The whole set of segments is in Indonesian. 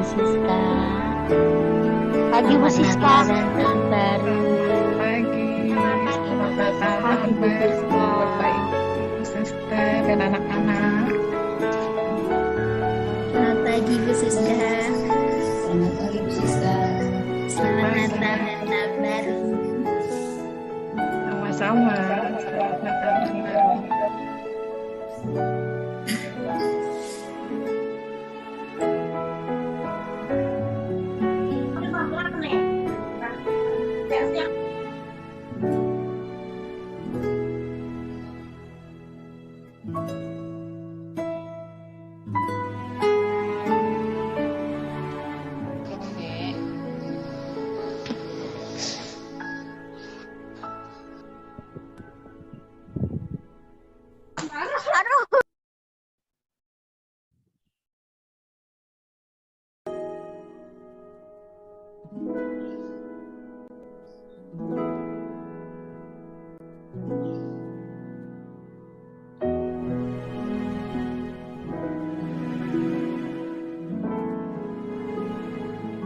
Siska. Pagi Bu Siska. Dan tahun baru. Pagi, selamat datang tahun baru Bapak Ibu, Sister dan anak-anak. Selamat pagi Bu Siska. Selamat pagi Bu Siska. Selamat Natal dan tahun baru. Sama-sama, selamat Natal tahun baru.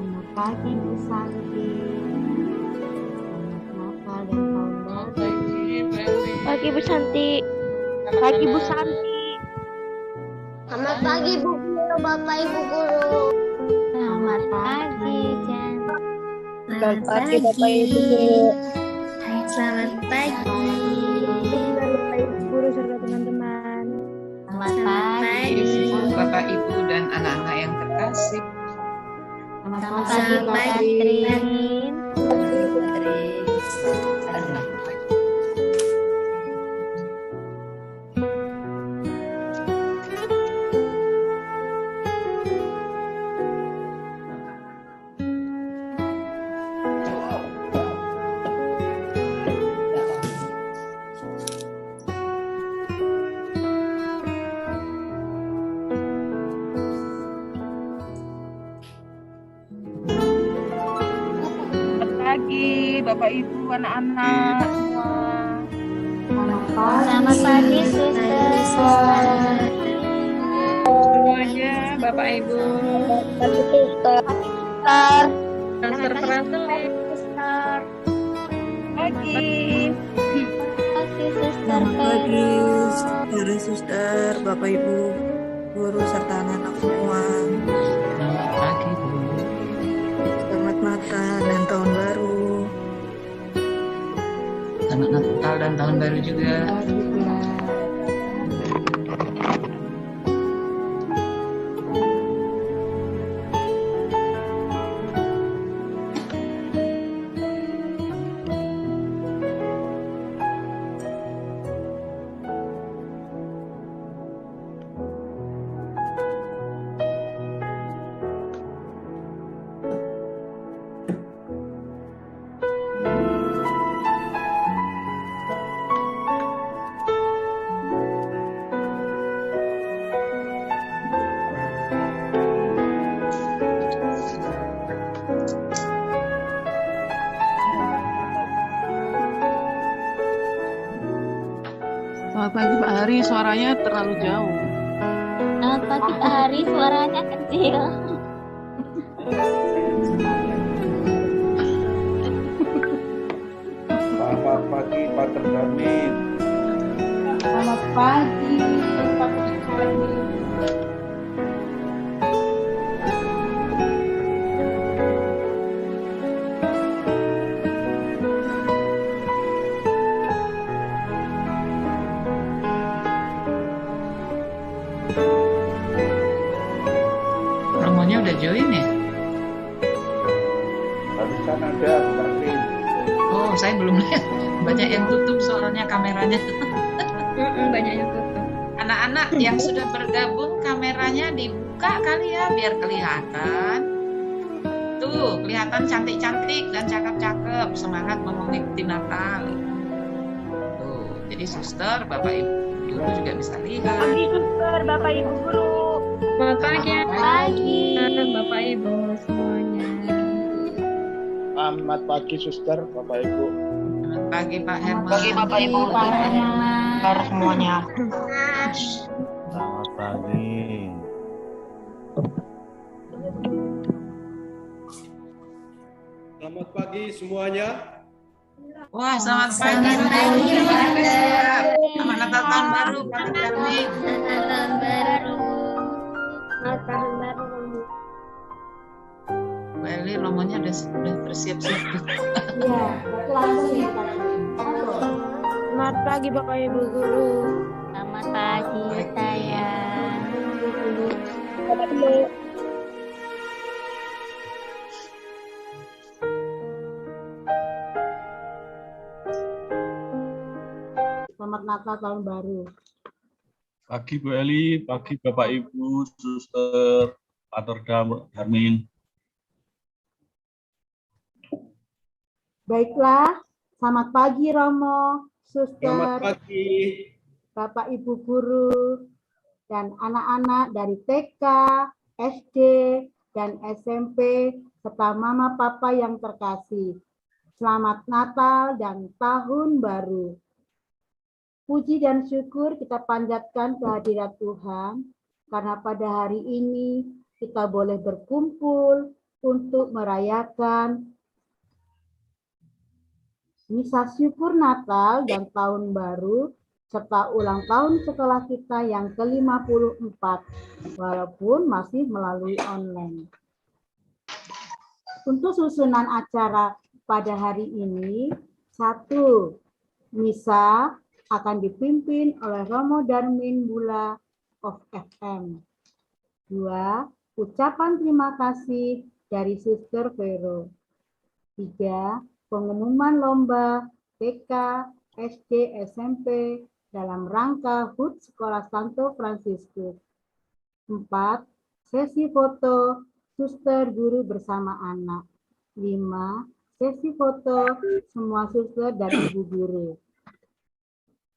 Selamat pagi Bu Santi. Selamat Natal dan tahun baru. Pagi Bu Santi. Pagi Bu Santi. Selamat pagi Bu Guru, Bapak Ibu Guru. Selamat pagi Jan. Selamat pagi Bapak Ibu Guru. Selamat pagi. Bapak Ibu Guru serta teman-teman. Selamat Selamat pagi. pagi. Bapak Ibu dan anak-anak yang terkasih. Selamat Selamat pagi Bu pagi. Catherine. Selamat pagi, Bapak Ibu, anak-anak semua. Selamat pagi Sister. Semuanya, Bapak Ibu. Sister. Dan terperasaan Sister. pagi. Pagi Sister. Selamat pagi, para suster, Bapak Ibu Guru serta anak-anak semua. Selamat pagi Bu. Selamat Natal dan tahun baru. Selamat Natal dan tahun baru juga. Selamat pagi Pak Hari, suaranya terlalu jauh. Selamat pagi Pak Hari, suaranya kecil. Selamat pagi Pak Terdamin. Selamat pagi Pak Hari. Romonya udah join ya? Barusan ada Terdamin. Oh, saya belum lihat. Banyak yang tutup soalnya kameranya. Banyak yang tutup. Anak-anak yang sudah bergabung kameranya dibuka kali ya biar kelihatan. Tuh, kelihatan cantik-cantik dan cakep-cakep. Semangat mengikuti Natal. Tuh, jadi suster, Bapak Ibu Guru juga bisa lihat. Pagi suster, Bapak Ibu Guru. Selamat pagi. Pagi. Bapak Ibu semuanya. Selamat pagi suster, Bapak Ibu. Selamat pagi Pak Herman. Pagi Bapak Ibu. Para semuanya. Selamat pagi. pagi semuanya. Wah, selamat pagi. Selamat Natal tahun baru, Pak Dami. Tahun baru. Selamat tahun baru. Bu Eli, romonya udah bersiap-siap. Iya, langsung ya. Selamat pagi Bapak Ibu Guru. Selamat pagi sayang. Selamat Natal tahun baru. Pagi Bu Eli, pagi Bapak Ibu, Suster, Pater Darmin. Baiklah, selamat pagi Romo, Selamat Suster, pagi. Bapak Ibu Guru, dan anak-anak dari TK, SD, dan SMP, serta Mama Papa yang terkasih. Selamat Natal dan Tahun Baru. Puji dan syukur kita panjatkan kehadirat Tuhan, karena pada hari ini kita boleh berkumpul untuk merayakan Misa Syukur Natal dan Tahun Baru, serta ulang tahun sekolah kita yang ke-54, walaupun masih melalui online. Untuk susunan acara pada hari ini, 1. Misa akan dipimpin oleh Romo Darmin Bula of FM. 2. Ucapan terima kasih dari Suster Vero. 3. Pengumuman lomba TK, SD, SMP dalam rangka HUT Sekolah Santo Fransiskus. 4. Sesi foto suster guru bersama anak. 5. Sesi foto semua suster dan ibu guru.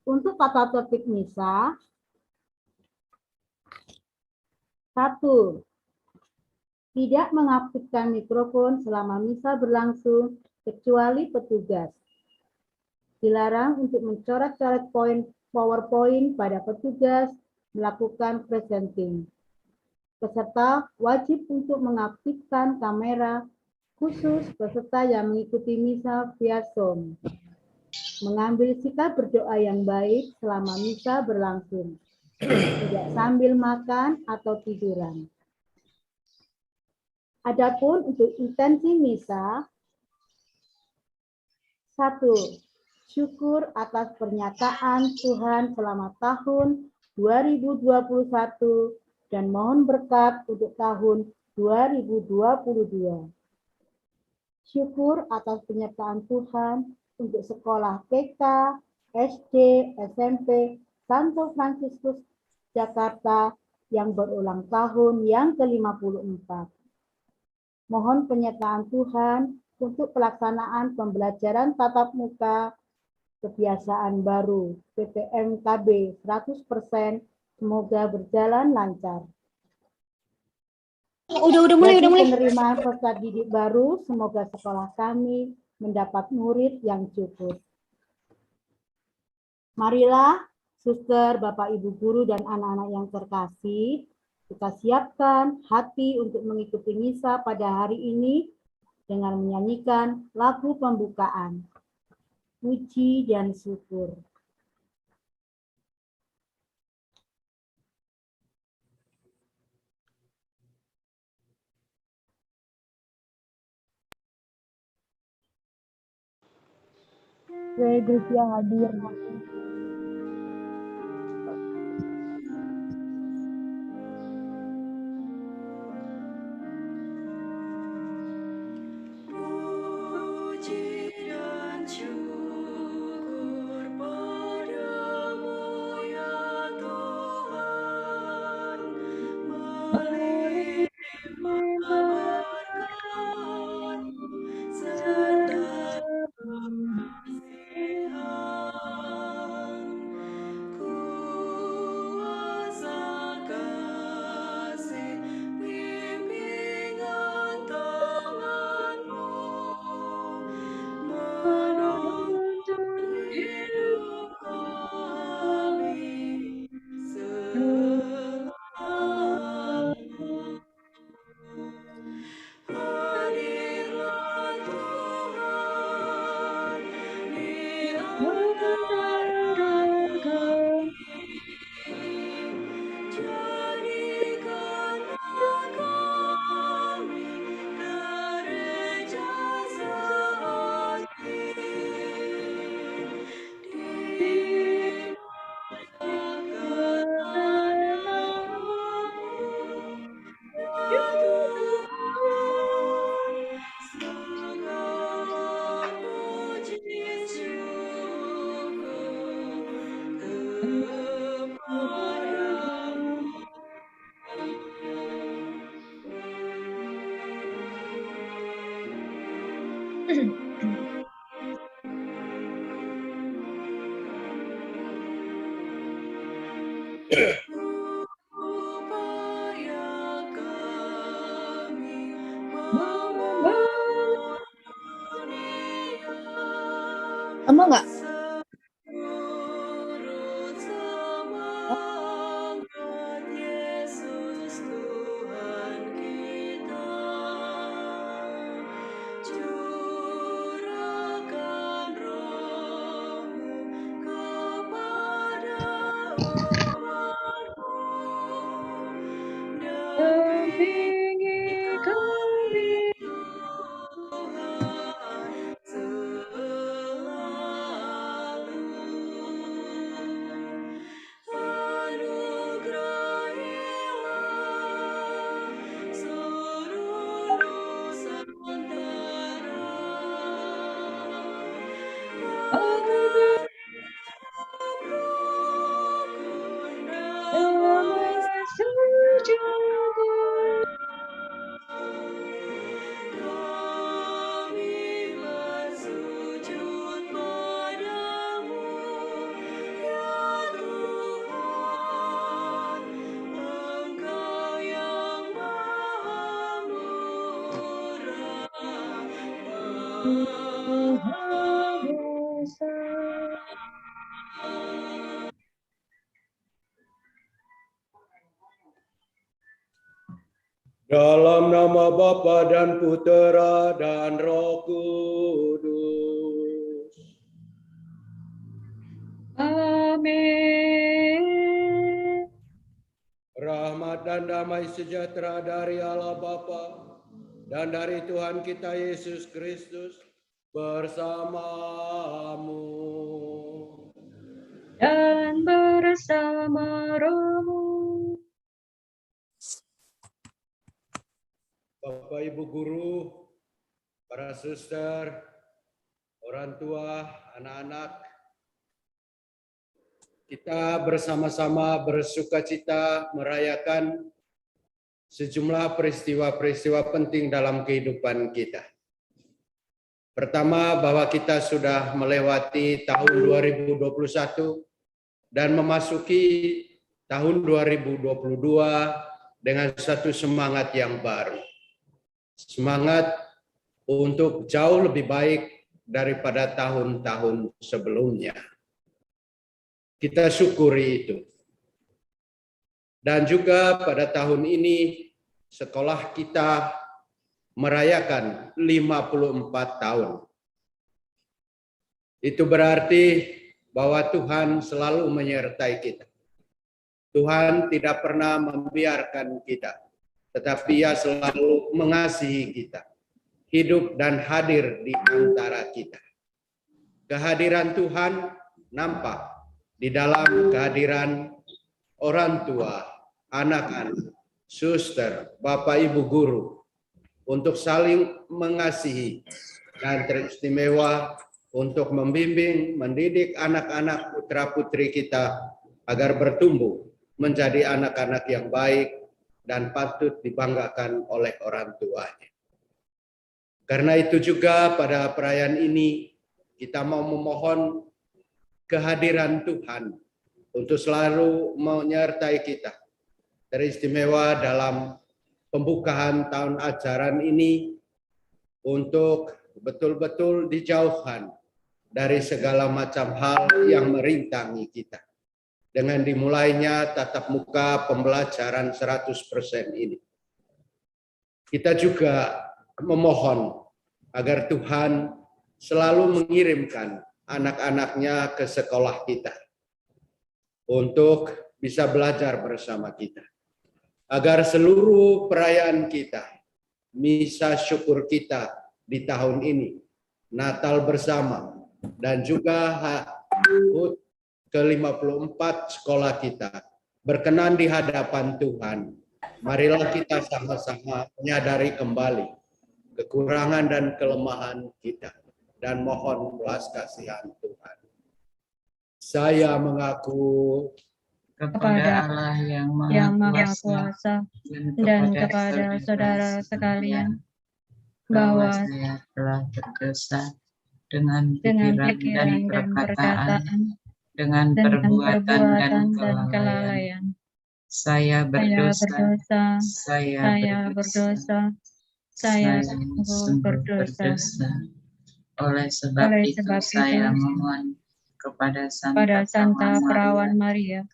Untuk tata tertib misa, 1. Tidak mengaktifkan mikrofon selama misa berlangsung kecuali petugas. Dilarang untuk mencoret-coret PowerPoint pada petugas melakukan presenting. Peserta wajib untuk mengaktifkan kamera khusus peserta yang mengikuti misa via Zoom. Mengambil sikap berdoa yang baik selama misa berlangsung. Tidak sambil makan atau tiduran. Adapun untuk intensi misa, 1. Syukur atas pernyataan Tuhan selama tahun 2021 dan mohon berkat untuk tahun 2022. Syukur atas penyertaan Tuhan untuk sekolah TK, SD, SMP, Santo Fransiskus, Jakarta yang berulang tahun yang ke-54. Mohon penyertaan Tuhan untuk pelaksanaan pembelajaran tatap muka kebiasaan baru PPMKB 100%, semoga berjalan lancar. Udah mulai. Penerimaan peserta didik baru, semoga sekolah kami mendapat murid yang cukup. Marilah, suster, Bapak, Ibu Guru, dan anak-anak yang terkasih, kita siapkan hati untuk mengikuti misa pada hari ini dengan menyanyikan lagu pembukaan. Puji dan syukur. Gereja hadir. Kamu nggak? Dalam nama Bapa dan Putera dan Roh Kudus. Amin. Rahmat dan damai sejahtera dari Allah Bapa dan dari Tuhan kita Yesus Kristus bersamamu. Dan bersama rohmu. Bapak, Ibu guru, para suster, orang tua, anak-anak, kita bersama-sama bersukacita merayakan sejumlah peristiwa-peristiwa penting dalam kehidupan kita. Pertama, bahwa kita sudah melewati tahun 2021 dan memasuki tahun 2022 dengan satu semangat yang baru. Semangat untuk jauh lebih baik daripada tahun-tahun sebelumnya. Kita syukuri itu. Dan juga pada tahun ini sekolah kita merayakan 54 tahun. Itu berarti bahwa Tuhan selalu menyertai kita. Tuhan tidak pernah membiarkan kita, tetapi Ia selalu mengasihi kita, hidup dan hadir di antara kita. Kehadiran Tuhan nampak di dalam kehadiran orang tua, anak-anak, suster, Bapak Ibu guru, untuk saling mengasihi dan teristimewa untuk membimbing, mendidik anak-anak putra-putri kita agar bertumbuh menjadi anak-anak yang baik dan patut dibanggakan oleh orang tuanya. Karena itu juga pada perayaan ini kita mau memohon kehadiran Tuhan untuk selalu menyertai kita. Teristimewa dalam pembukaan tahun ajaran ini untuk betul-betul dijauhkan dari segala macam hal yang merintangi kita. Dengan dimulainya tatap muka pembelajaran 100% ini. Kita juga memohon agar Tuhan selalu mengirimkan anak-anaknya ke sekolah kita untuk bisa belajar bersama kita. Agar seluruh perayaan kita, misa syukur kita di tahun ini, Natal bersama, dan juga HUT ke-54 sekolah kita berkenan di hadapan Tuhan. Marilah kita sama-sama menyadari kembali kekurangan dan kelemahan kita dan mohon belas kasihan Tuhan. Saya mengaku kepada Allah yang Maha Kuasa dan kepada saudara sekalian bahwa saya telah berdosa dengan pikiran dan perkataan, dengan perbuatan dan kelalaian. Saya berdosa, saya berdosa, saya sungguh berdosa. Oleh sebab itu saya memohon kepada Santa Perawan Maria,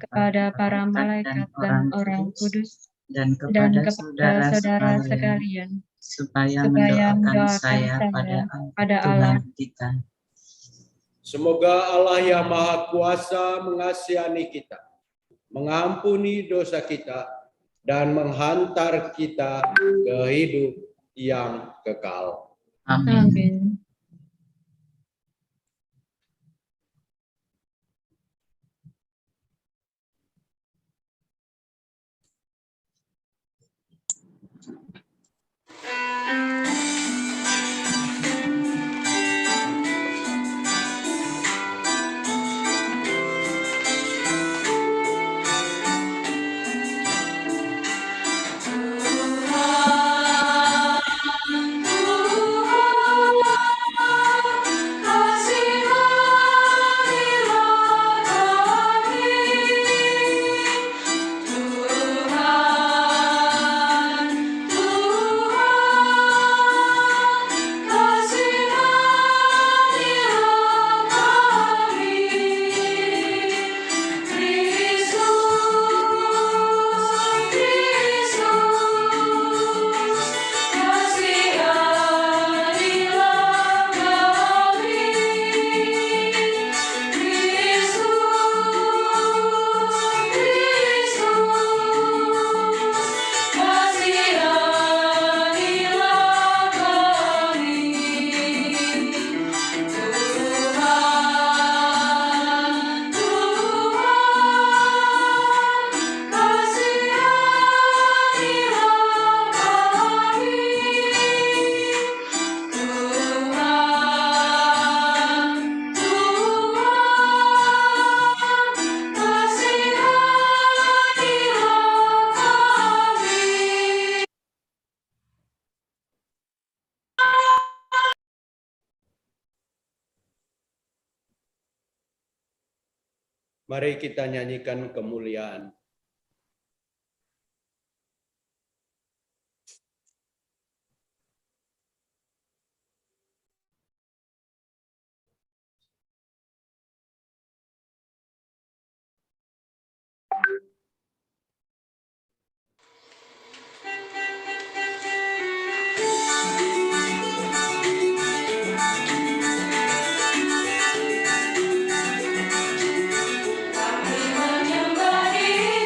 kepada para malaikat dan orang kudus, dan kepada saudara sekalian, supaya mendoakan saya pada Allah kita. Semoga Allah yang Maha Kuasa mengasihani kita, mengampuni dosa kita, dan menghantar kita ke hidup yang kekal. Amin. Mari kita nyanyikan kemuliaan. Kami menyembah Dia.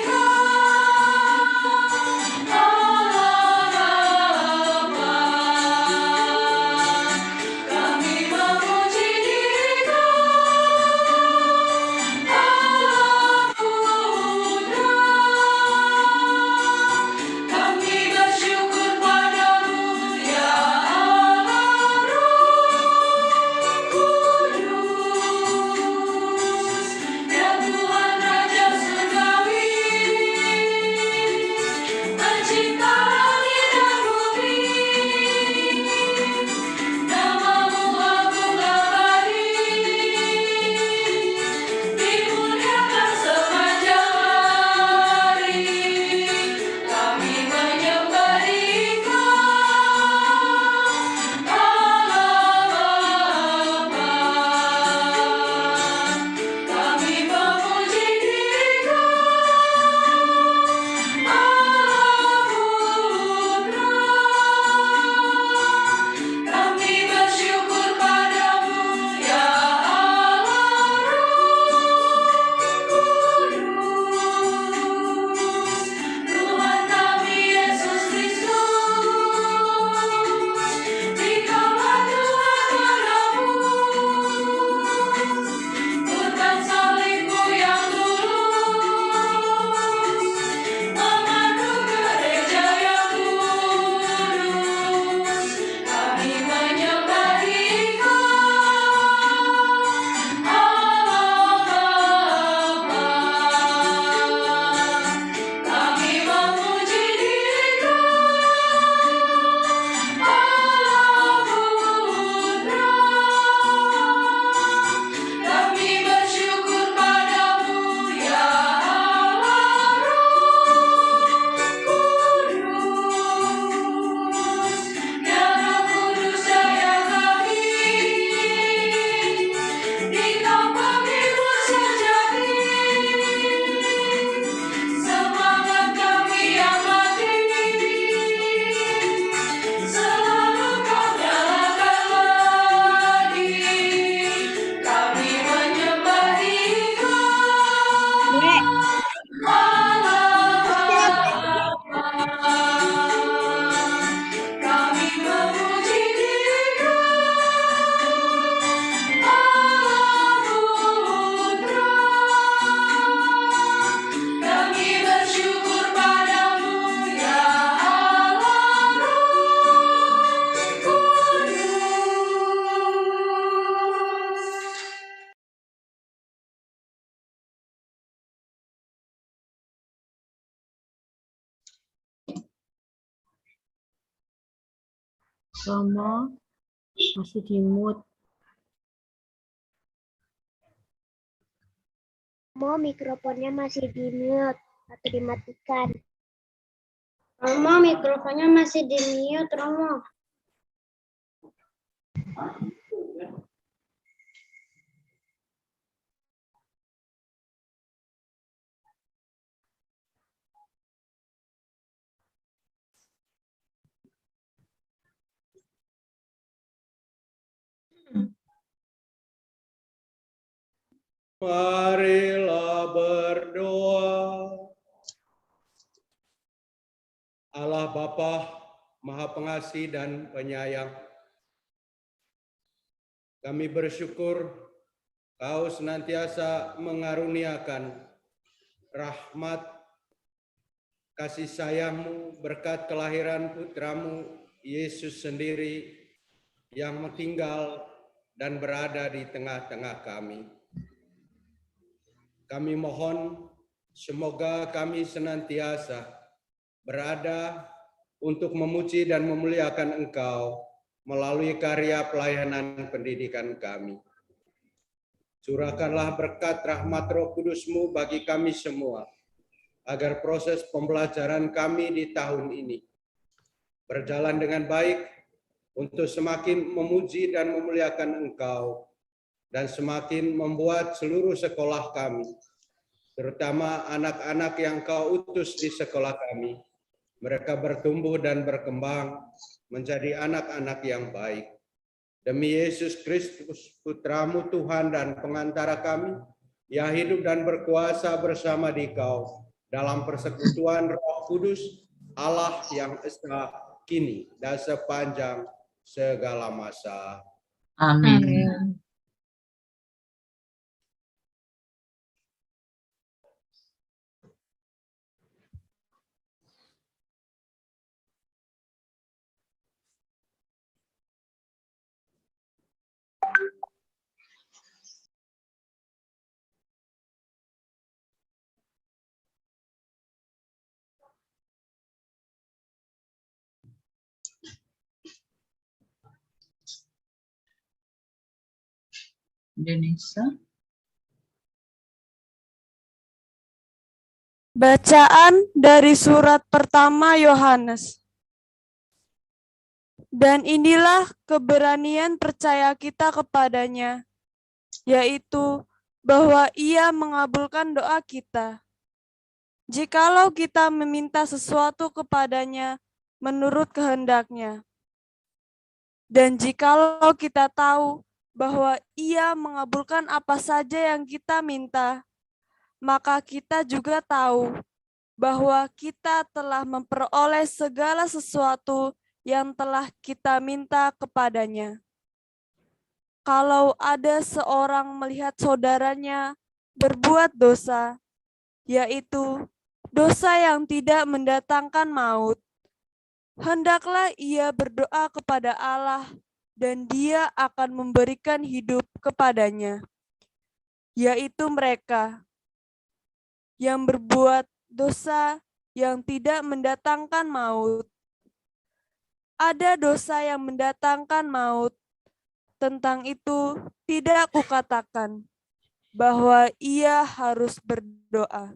Romo masih di mute. Romo mikrofonnya masih di mute atau dimatikan. Romo mikrofonnya masih di mute, Romo. Marilah berdoa. Allah Bapa Maha Pengasih dan Penyayang, kami bersyukur Kau senantiasa mengaruniakan rahmat kasih sayang-Mu berkat kelahiran Putra-Mu Yesus sendiri yang tinggal dan berada di tengah-tengah kami. Kami mohon semoga kami senantiasa berada untuk memuji dan memuliakan Engkau melalui karya pelayanan pendidikan kami. Curahkanlah berkat rahmat Roh Kudus-Mu bagi kami semua, agar proses pembelajaran kami di tahun ini berjalan dengan baik untuk semakin memuji dan memuliakan Engkau, dan semakin membuat seluruh sekolah kami, terutama anak-anak yang Kau utus di sekolah kami, mereka bertumbuh dan berkembang menjadi anak-anak yang baik. Demi Yesus Kristus, Putra-Mu Tuhan dan pengantara kami, yang hidup dan berkuasa bersama di Kau, dalam persekutuan Roh Kudus, Allah yang esa, kini, dan sepanjang segala masa. Amin. Indonesia. Bacaan dari surat pertama Yohanes. Dan inilah keberanian percaya kita kepadanya, yaitu bahwa Ia mengabulkan doa kita. Jikalau kita meminta sesuatu kepadanya menurut kehendak-Nya. Dan jikalau kita tahu bahwa Ia mengabulkan apa saja yang kita minta, maka kita juga tahu bahwa kita telah memperoleh segala sesuatu yang telah kita minta kepadanya. Kalau ada seorang melihat saudaranya berbuat dosa, yaitu dosa yang tidak mendatangkan maut, hendaklah ia berdoa kepada Allah dan Dia akan memberikan hidup kepadanya, yaitu mereka yang berbuat dosa yang tidak mendatangkan maut. Ada dosa yang mendatangkan maut, tentang itu tidak kukatakan bahwa ia harus berdoa.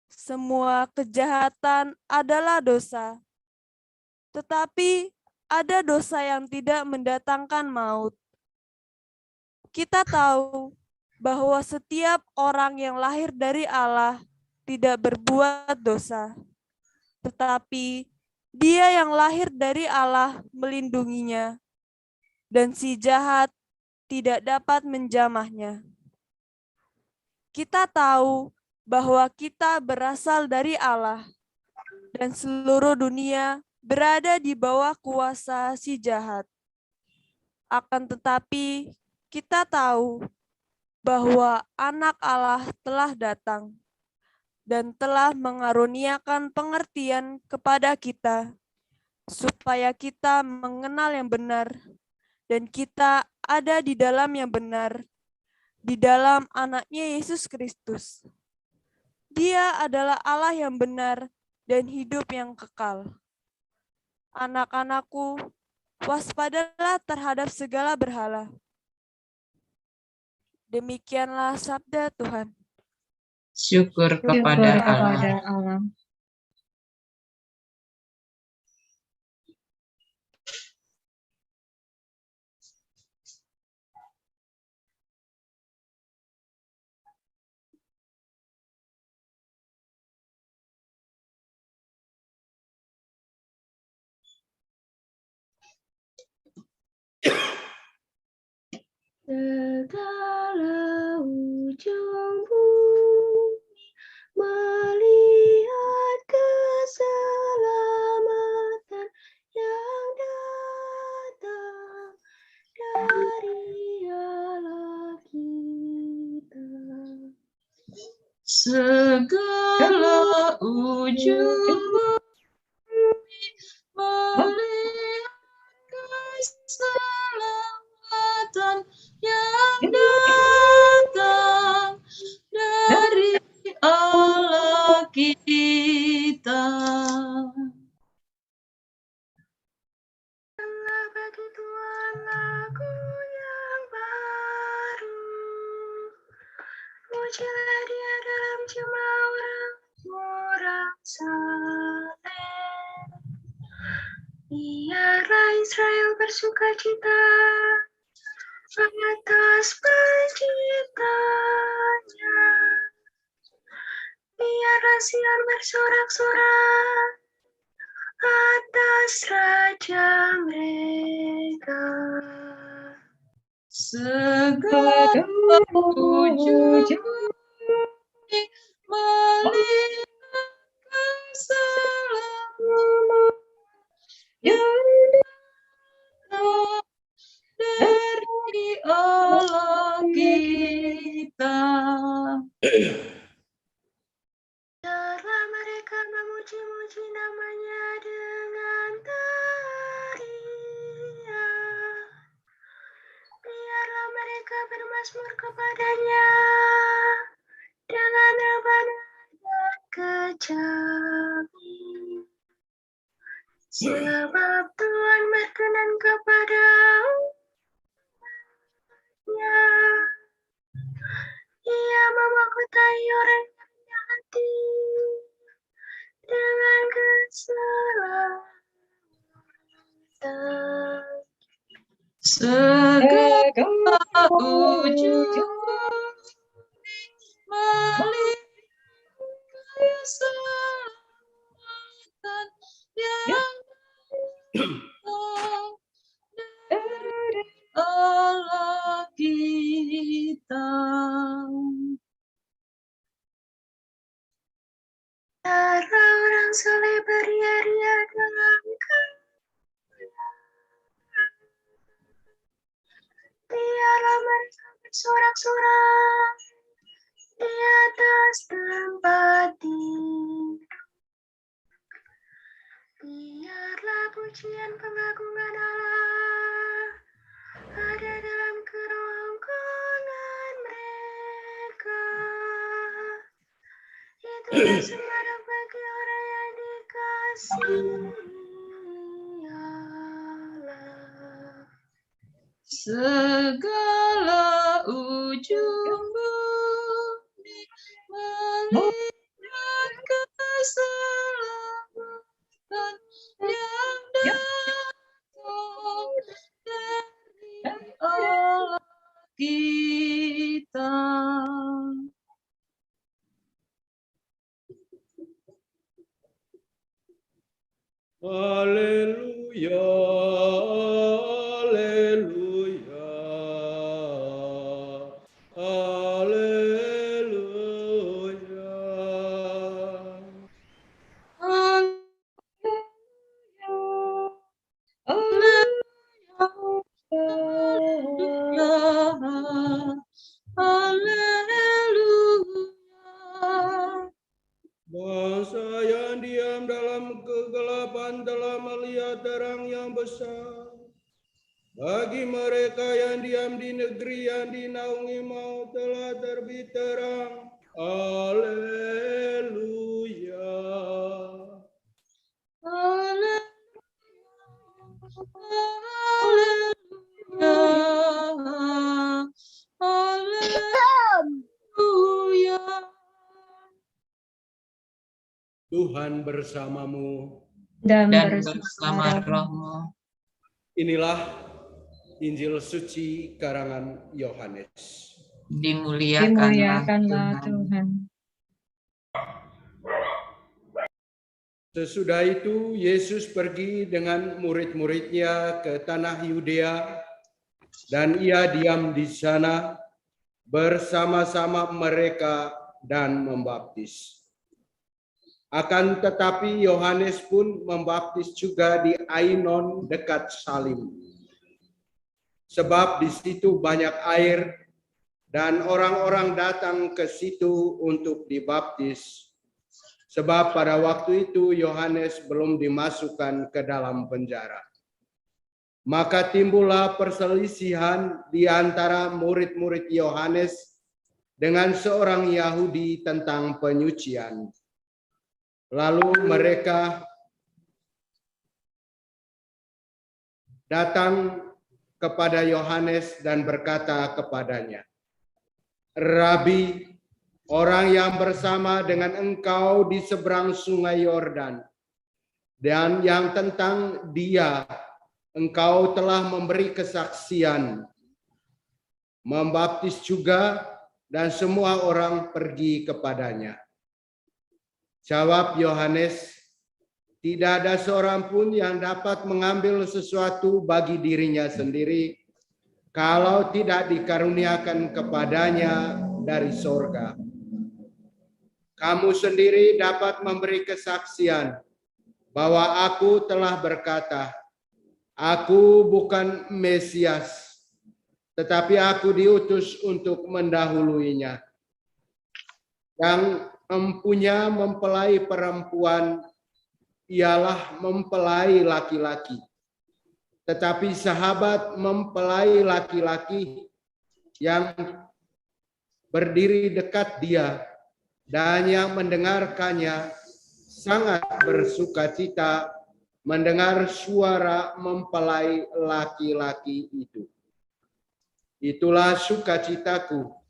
Semua kejahatan adalah dosa, tetapi ada dosa yang tidak mendatangkan maut. Kita tahu bahwa setiap orang yang lahir dari Allah tidak berbuat dosa, tetapi Dia yang lahir dari Allah melindunginya, dan si jahat tidak dapat menjamahnya. Kita tahu bahwa kita berasal dari Allah, dan seluruh dunia berada di bawah kuasa si jahat. Akan tetapi kita tahu bahwa Anak Allah telah datang dan telah mengaruniakan pengertian kepada kita, supaya kita mengenal yang benar, dan kita ada di dalam yang benar, di dalam Anaknya Yesus Kristus. Dia adalah Allah yang benar dan hidup yang kekal. Anak-anakku, Waspadalah terhadap segala berhala. Demikianlah sabda Tuhan. Syukur kepada Allah. Allah. Segala ujung bumi melihat keselamatan yang datang dari Allah kita. Segala ujung bumi melihat keselamatan yang datang dari Allah kita. Bagi Tuhan lagu yang baru, mujilah Dia dalam jemaah orang saleh. Biarlah Israel bersukacita atas penciptanya. Biarlah Sion bersorak-sorak atas raja mereka. Segala ujung bumi melihat keselamatan yang datang dari Allah kita. Biarlah mereka memuji-muji namanya dengan tarian. Biarlah mereka bermazmur kepadanya dengan rebana dan kecapi. Sebab Tuhan berkenan kepada umatnya. Ia memahkotai orang yang rendah hati dengan keselamatan. Segala ujung bumi melihat keselamatan yang datang dari Allah kita. Biarlah orang saleh beria-ria dalam kemuliaan. Biarlah mereka bersorak-sorak di atas tempat tidur. Biarlah pujian pengagungan Allah ada dalam kerongkongan mereka. Itulah semangat bagi orang yang dikasihi Allah. Segala ujung bumi melihat keselamatan yang datang dari Allah kita. Haleluya, haleluya, haleluya. Bangsa yang diam dalam kegelapan telah melihat terang yang besar. Bagi mereka yang diam di negeri yang dinaungi maut telah terbit terang. Haleluya. Tuhan bersamamu dan bersama rohmu. Inilah Injil suci karangan Yohanes. Dimuliakanlah Tuhan. Sesudah itu Yesus pergi dengan murid-muridnya ke tanah Yudea dan ia diam di sana bersama-sama mereka dan membaptis. Akan tetapi Yohanes pun membaptis juga di Ainon dekat Salim. Sebab di situ banyak air dan orang-orang datang ke situ untuk dibaptis. Sebab pada waktu itu Yohanes belum dimasukkan ke dalam penjara. Maka timbullah perselisihan di antara murid-murid Yohanes dengan seorang Yahudi tentang penyucian. Lalu mereka datang kepada Yohanes dan berkata kepadanya, "Rabi, orang yang bersama dengan engkau di seberang sungai Yordan, dan yang tentang dia engkau telah memberi kesaksian, membaptis juga, dan semua orang pergi kepadanya." Jawab Yohanes, "Tidak ada seorang pun yang dapat mengambil sesuatu bagi dirinya sendiri kalau tidak dikaruniakan kepadanya dari sorga. Kamu sendiri dapat memberi kesaksian bahwa aku telah berkata, aku bukan Mesias, tetapi aku diutus untuk mendahuluinya. Yang empunya mempelai perempuan ialah mempelai laki-laki. Tetapi sahabat mempelai laki-laki yang berdiri dekat dia dan yang mendengarkannya sangat bersukacita mendengar suara mempelai laki-laki itu. Itulah sukacitaku.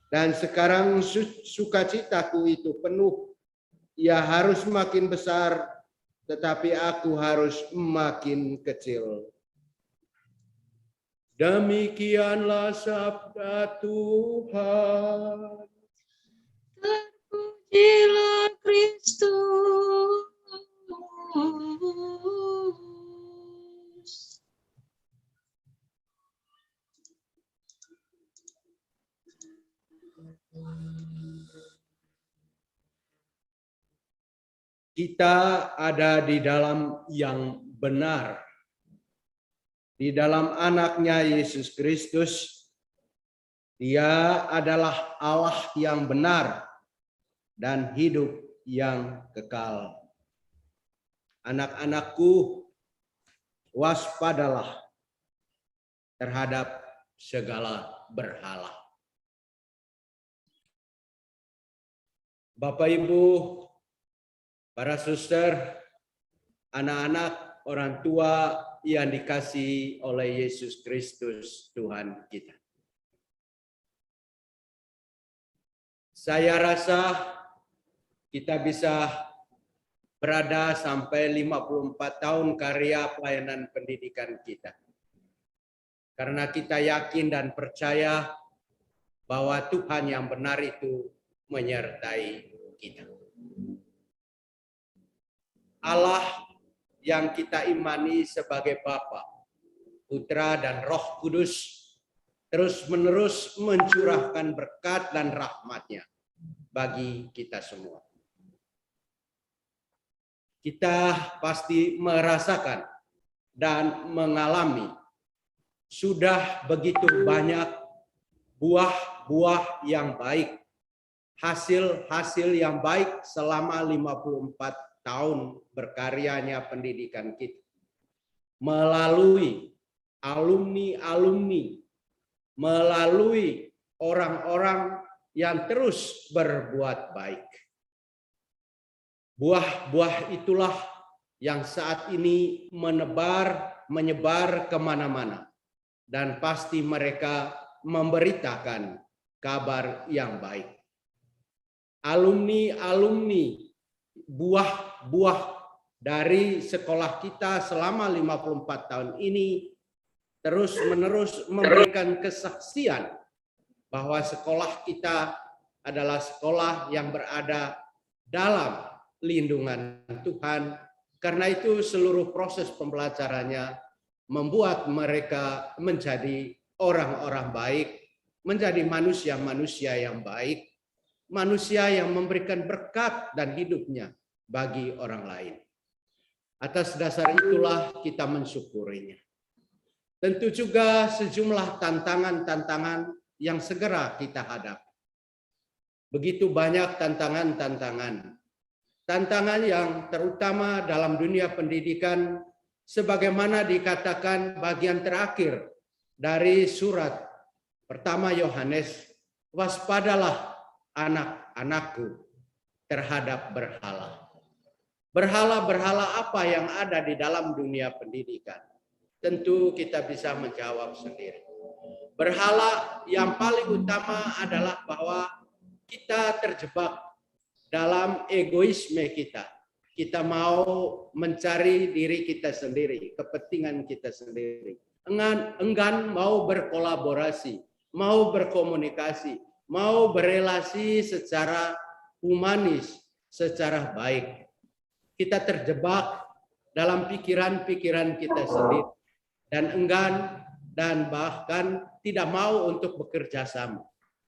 Dan sekarang sukacitaku itu penuh. Ia harus makin besar, tetapi aku harus makin kecil." Demikianlah sabda Tuhan. Terpujilah Kristus. Kita ada di dalam yang benar. Di dalam anaknya Yesus Kristus, dia adalah Allah yang benar dan hidup yang kekal. Anak-anakku, waspadalah terhadap segala berhala. Bapak, Ibu, para suster, anak-anak, orang tua yang dikasihi oleh Yesus Kristus Tuhan kita. Saya rasa kita bisa berada sampai 54 tahun karya pelayanan pendidikan kita. Karena kita yakin dan percaya bahwa Tuhan yang benar itu menyertai kita. Allah yang kita imani sebagai Bapa, Putra, dan Roh Kudus terus-menerus mencurahkan berkat dan rahmat-Nya bagi kita semua. Kita pasti merasakan dan mengalami sudah begitu banyak buah-buah yang baik, hasil-hasil yang baik selama 54 tahun berkaryanya pendidikan kita. Melalui alumni-alumni, melalui orang-orang yang terus berbuat baik. Buah-buah itulah yang saat ini menyebar kemana-mana. Dan pasti mereka memberitakan kabar yang baik. Alumni-alumni buah-buah dari sekolah kita selama 54 tahun ini terus-menerus memberikan kesaksian bahwa sekolah kita adalah sekolah yang berada dalam lindungan Tuhan. Karena itu seluruh proses pembelajarannya membuat mereka menjadi orang-orang baik, menjadi manusia-manusia yang baik, manusia yang memberikan berkat dan hidupnya bagi orang lain. Atas dasar itulah kita mensyukurinya. Tentu juga sejumlah tantangan-tantangan yang segera kita hadapi. Begitu banyak tantangan-tantangan. Tantangan yang terutama dalam dunia pendidikan, sebagaimana dikatakan bagian terakhir dari surat pertama Yohanes, waspadalah anak-anakku terhadap berhala. Berhala-berhala apa yang ada di dalam dunia pendidikan? Tentu kita bisa menjawab sendiri. Berhala yang paling utama adalah bahwa kita terjebak dalam egoisme kita. Kita mau mencari diri kita sendiri, kepentingan kita sendiri. Enggan mau berkolaborasi, mau berkomunikasi, mau berelasi secara humanis, secara baik. Kita terjebak dalam pikiran-pikiran kita sendiri dan enggan dan bahkan tidak mau untuk bekerja sama,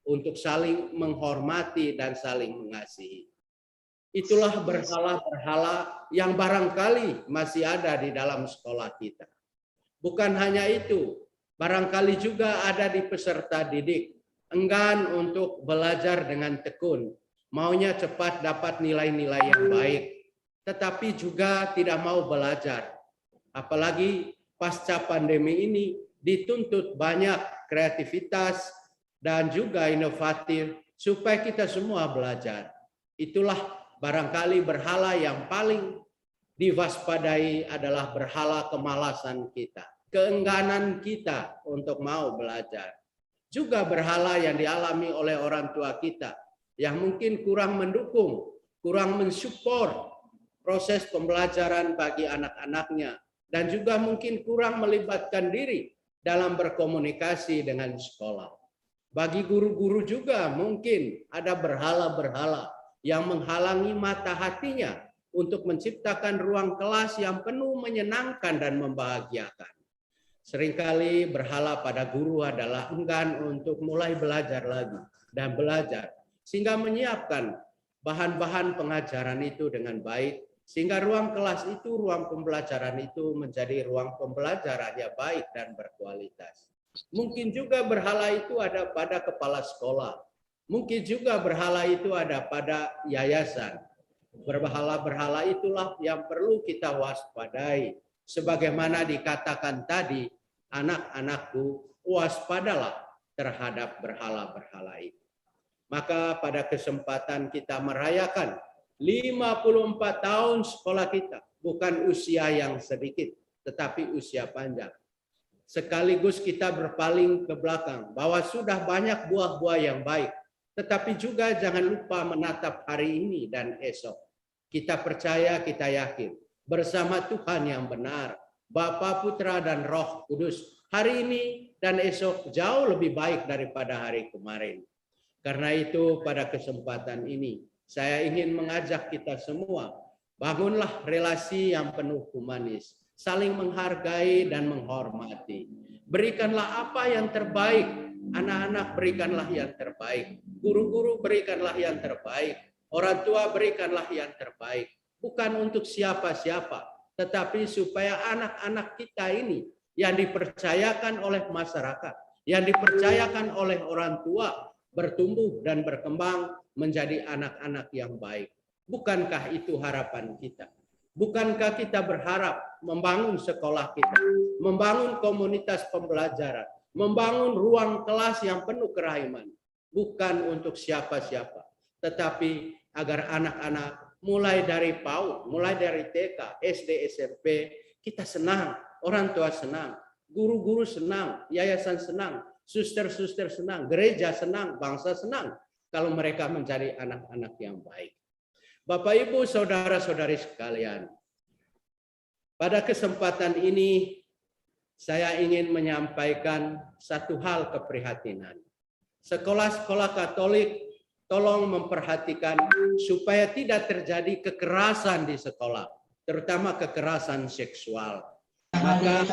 untuk saling menghormati dan saling mengasihi. Itulah berhala-berhala yang barangkali masih ada di dalam sekolah kita. Bukan hanya itu, barangkali juga ada di peserta didik, enggan untuk belajar dengan tekun, maunya cepat dapat nilai-nilai yang baik, tetapi juga tidak mau belajar. Apalagi pasca pandemi ini dituntut banyak kreativitas dan juga inovatif supaya kita semua belajar. Itulah barangkali berhala yang paling diwaspadai adalah berhala kemalasan kita, keengganan kita untuk mau belajar. Juga berhala yang dialami oleh orang tua kita yang mungkin kurang mendukung, kurang mensupport proses pembelajaran bagi anak-anaknya, dan juga mungkin kurang melibatkan diri dalam berkomunikasi dengan sekolah. Bagi guru-guru juga mungkin ada berhala-berhala yang menghalangi mata hatinya untuk menciptakan ruang kelas yang penuh menyenangkan dan membahagiakan. Seringkali berhala pada guru adalah enggan untuk mulai belajar lagi dan belajar, sehingga menyiapkan bahan-bahan pengajaran itu dengan baik, sehingga ruang kelas itu, ruang pembelajaran itu menjadi ruang pembelajaran yang baik dan berkualitas. Mungkin juga berhala itu ada pada kepala sekolah. Mungkin juga berhala itu ada pada yayasan. Berhala-berhala itulah yang perlu kita waspadai. Sebagaimana dikatakan tadi, anak-anakku, waspadalah terhadap berhala-berhala itu. Maka pada kesempatan kita merayakan 54 tahun sekolah kita, bukan usia yang sedikit, tetapi usia panjang. Sekaligus kita berpaling ke belakang, bahwa sudah banyak buah-buah yang baik, tetapi juga jangan lupa menatap hari ini dan esok. Kita percaya, kita yakin, bersama Tuhan yang benar, Bapa, Putra, dan Roh Kudus, hari ini dan esok jauh lebih baik daripada hari kemarin. Karena itu pada kesempatan ini, saya ingin mengajak kita semua, bangunlah relasi yang penuh humanis, saling menghargai dan menghormati. Berikanlah apa yang terbaik. Anak-anak berikanlah yang terbaik. Guru-guru berikanlah yang terbaik. Orang tua berikanlah yang terbaik. Bukan untuk siapa-siapa, tetapi supaya anak-anak kita ini yang dipercayakan oleh masyarakat, yang dipercayakan oleh orang tua, bertumbuh dan berkembang menjadi anak-anak yang baik. Bukankah itu harapan kita? Bukankah kita berharap membangun sekolah kita, membangun komunitas pembelajaran, membangun ruang kelas yang penuh kerahiman, bukan untuk siapa-siapa, tetapi agar anak-anak mulai dari PAUD, mulai dari TK, SD, SMP, kita senang, orang tua senang, guru-guru senang, yayasan senang, suster-suster senang, gereja senang, bangsa senang kalau mereka menjadi anak-anak yang baik. Bapak, Ibu, saudara-saudari sekalian, pada kesempatan ini saya ingin menyampaikan satu hal keprihatinan. Sekolah-sekolah Katolik tolong memperhatikan supaya tidak terjadi kekerasan di sekolah, terutama kekerasan seksual. Maka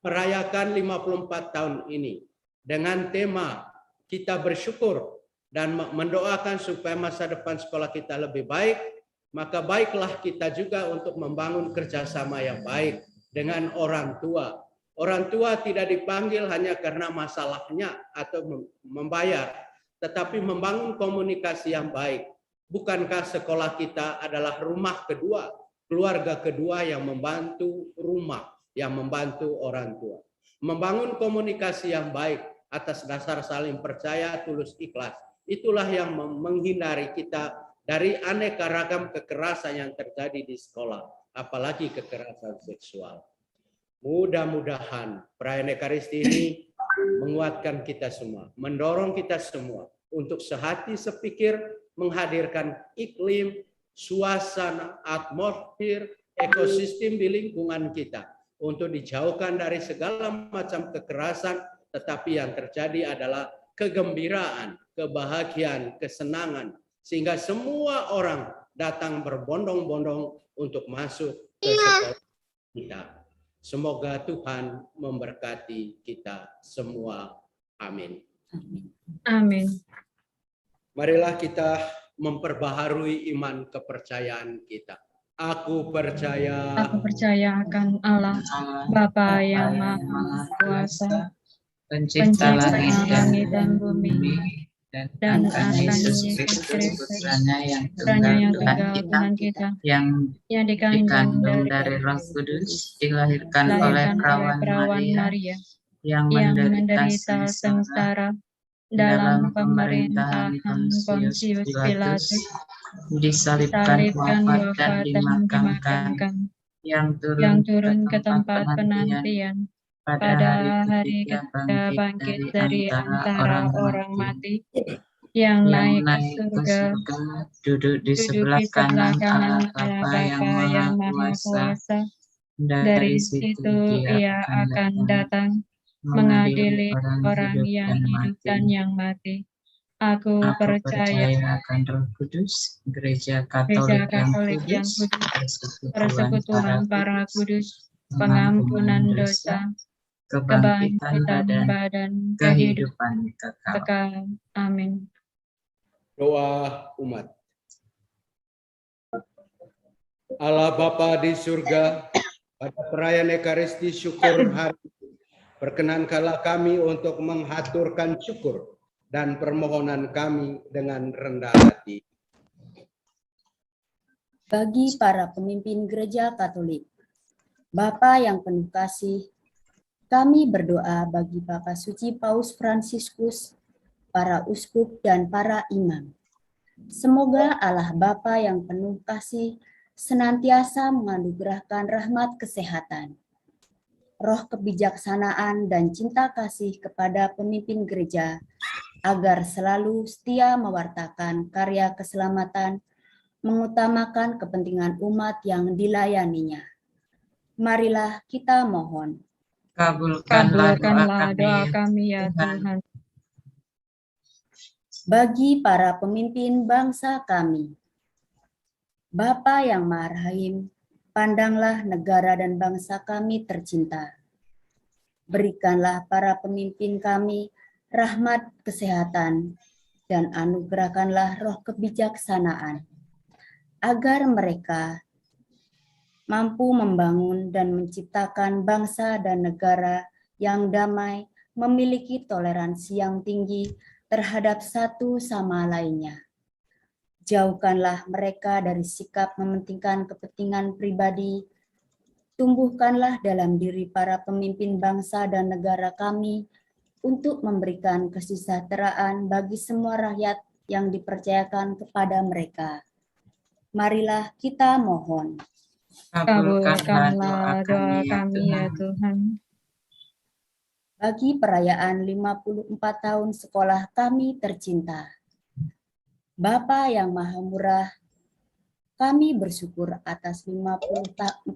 merayakan 54 tahun ini dengan tema kita bersyukur dan mendoakan supaya masa depan sekolah kita lebih baik, maka baiklah kita juga untuk membangun kerjasama yang baik dengan orang tua. Orang tua tidak dipanggil hanya karena masalahnya atau membayar, tetapi membangun komunikasi yang baik. Bukankah sekolah kita adalah rumah kedua, keluarga kedua yang membantu rumah, yang membantu orang tua. Membangun komunikasi yang baik atas dasar saling percaya, tulus, ikhlas. Itulah yang menghindari kita dari aneka ragam kekerasan yang terjadi di sekolah, apalagi kekerasan seksual. Mudah-mudahan perayaan Ekaristi ini menguatkan kita semua, mendorong kita semua untuk sehati sepikir menghadirkan iklim, suasana, atmosfer, ekosistem di lingkungan kita untuk dijauhkan dari segala macam kekerasan, tetapi yang terjadi adalah kegembiraan, kebahagiaan, kesenangan, sehingga semua orang datang berbondong-bondong untuk masuk ke sekolah kita. Semoga Tuhan memberkati kita semua. Amin. Amin. Marilah kita memperbaharui iman kepercayaan kita. Aku percaya akan Allah, Bapa yang Maha Kuasa, Pencipta langit dan bumi, dan akan Yesus Yesus Kristus, Kristus, putranya yang Putranya yang tunggal tunggal Tuhan kita, yang yang dikandung dikandung dari Roh Kudus, dilahirkan oleh perawan perawan Maria, yang yang menderita menderita sengsara sengsara dalam pemerintahan Pontius Pontius Pilatus, Pilatus, disalibkan, wafat dan dimakamkan, yang turun ke tempat penantian pada hari ketiga bangkit dari antara orang mati, yang naik ke surga, duduk di sebelah kanan Allah Bapa yang Maha Kuasa. Dari situ Ia akan datang mengadili orang yang hidup dan yang mati. Aku percaya akan Roh Kudus, Gereja Katolik yang kudus, persekutuan para kudus, pengampunan dosa, kebangkitan badan, kehidupan kekal. Amin. Doa umat. Allah Bapa di surga, pada perayaan Ekaristi syukur hari ini, perkenankanlah kami untuk menghaturkan syukur dan permohonan kami dengan rendah hati. Bagi para pemimpin Gereja Katolik, Bapa yang penuh kasih, kami berdoa bagi Bapak Suci Paus Fransiskus, para uskup dan para imam. Semoga Allah Bapa yang penuh kasih senantiasa menganugerahkan rahmat kesehatan, roh kebijaksanaan dan cinta kasih kepada pemimpin gereja, agar selalu setia mewartakan karya keselamatan, mengutamakan kepentingan umat yang dilayaninya. Marilah kita mohon. Kabulkanlah doa kami ya Tuhan. Bagi para pemimpin bangsa kami, Bapa yang Maha Rahim, pandanglah negara dan bangsa kami tercinta. Berikanlah para pemimpin kami rahmat kesehatan dan anugerahkanlah roh kebijaksanaan, agar mereka mampu membangun dan menciptakan bangsa dan negara yang damai, memiliki toleransi yang tinggi terhadap satu sama lainnya. Jauhkanlah mereka dari sikap mementingkan kepentingan pribadi. Tumbuhkanlah dalam diri para pemimpin bangsa dan negara kami untuk memberikan kesejahteraan bagi semua rakyat yang dipercayakan kepada mereka. Marilah kita mohon. Kabulkanlah doa kami ya Tuhan. Bagi perayaan 54 tahun sekolah kami tercinta, Bapa yang Maha Murah, Kami bersyukur atas 54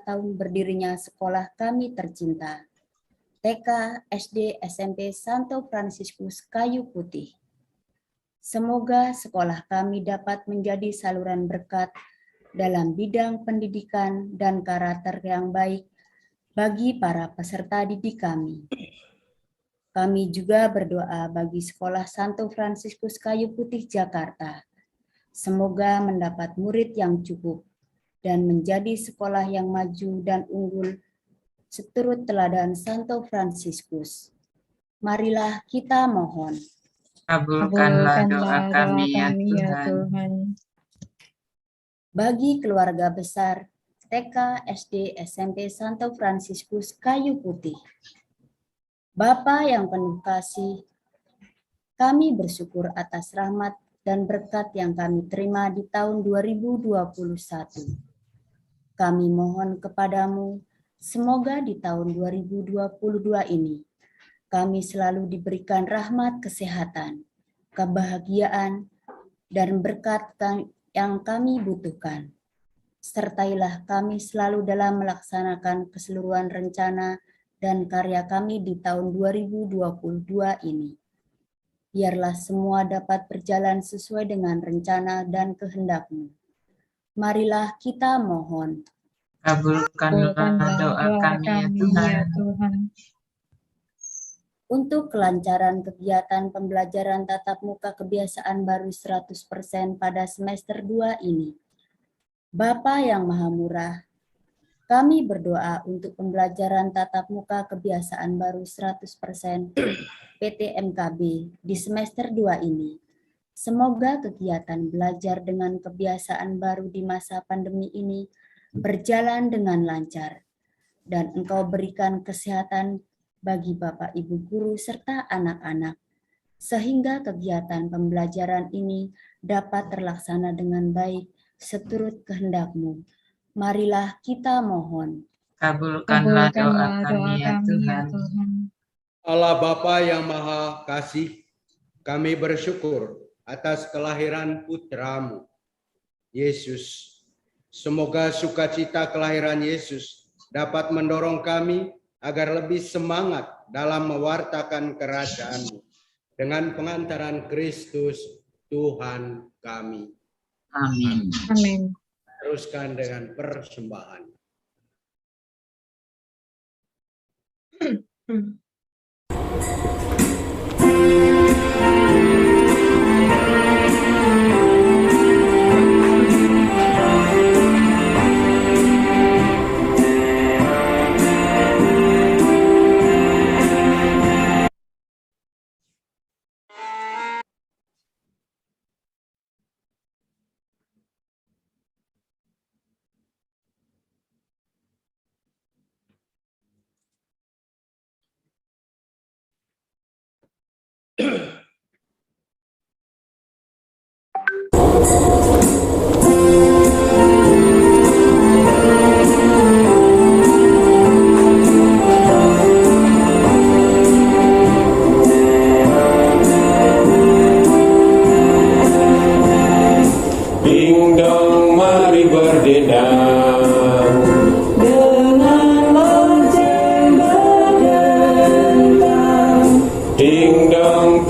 tahun berdirinya sekolah kami tercinta, TK, SD, SMP Santo Fransiskus Kayu Putih. Semoga sekolah kami dapat menjadi saluran berkat dalam bidang pendidikan dan karakter yang baik bagi para peserta didik kami. Kami juga berdoa bagi Sekolah Santo Fransiskus Kayu Putih Jakarta. Semoga mendapat murid yang cukup dan menjadi sekolah yang maju dan unggul seturut teladan Santo Fransiskus. Marilah kita mohon. Kabulkanlah doa kami ya Tuhan. Bagi keluarga besar TK, SD, SMP Santo Fransiskus Kayu Putih. Bapa yang penuh kasih, kami bersyukur atas rahmat dan berkat yang kami terima di tahun 2021. Kami mohon kepadamu, semoga di tahun 2022 ini, kami selalu diberikan rahmat kesehatan, kebahagiaan, dan berkat yang kami butuhkan. Sertailah kami selalu dalam melaksanakan keseluruhan rencana dan karya kami di tahun 2022 ini. Biarlah semua dapat berjalan sesuai dengan rencana dan kehendak-Mu. Marilah kita mohon. Kabulkanlah doa kami ya Tuhan. Untuk kelancaran kegiatan pembelajaran tatap muka kebiasaan baru 100% pada semester 2 ini. Bapa yang Maha Murah, kami berdoa untuk pembelajaran tatap muka kebiasaan baru 100% PTMKB di semester 2 ini. Semoga kegiatan belajar dengan kebiasaan baru di masa pandemi ini berjalan dengan lancar, dan Engkau berikan kesehatan bagi Bapak Ibu guru serta anak-anak, sehingga kegiatan pembelajaran ini dapat terlaksana dengan baik seturut kehendak-Mu. Marilah kita mohon. Kabulkanlah doa kami ya Tuhan. Allah Bapa yang Maha Kasih, kami bersyukur atas kelahiran Putra-Mu, Yesus. Semoga sukacita kelahiran Yesus dapat mendorong kami agar lebih semangat dalam mewartakan kerajaan-Mu dengan pengantaran Kristus Tuhan kami. Amin. Amin. Teruskan dengan persembahan. Ding dong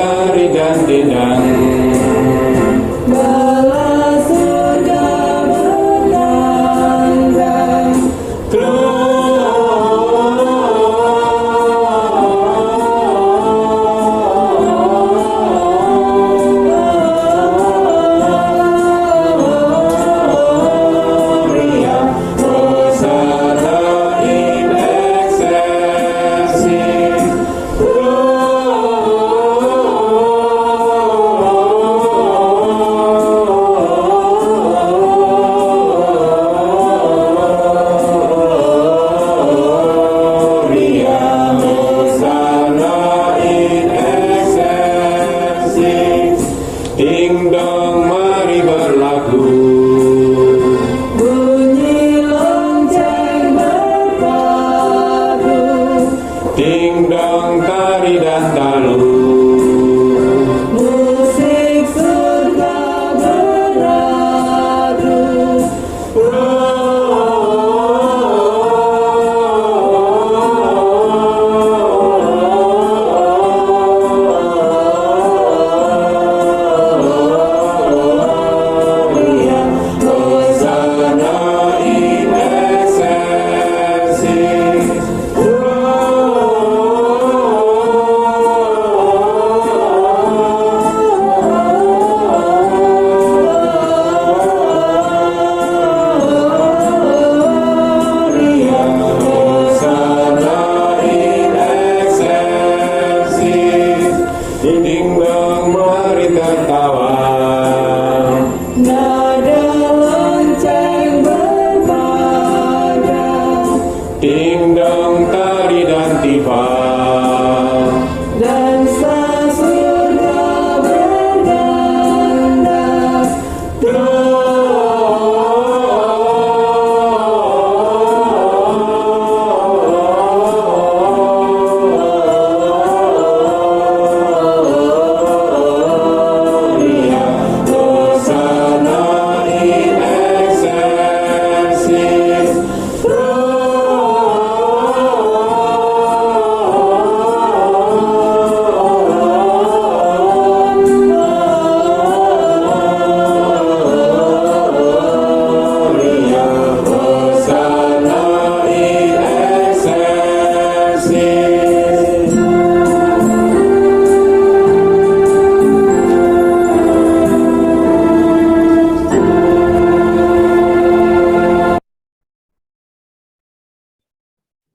ding dong tari dan tiba, dansa surga berganda,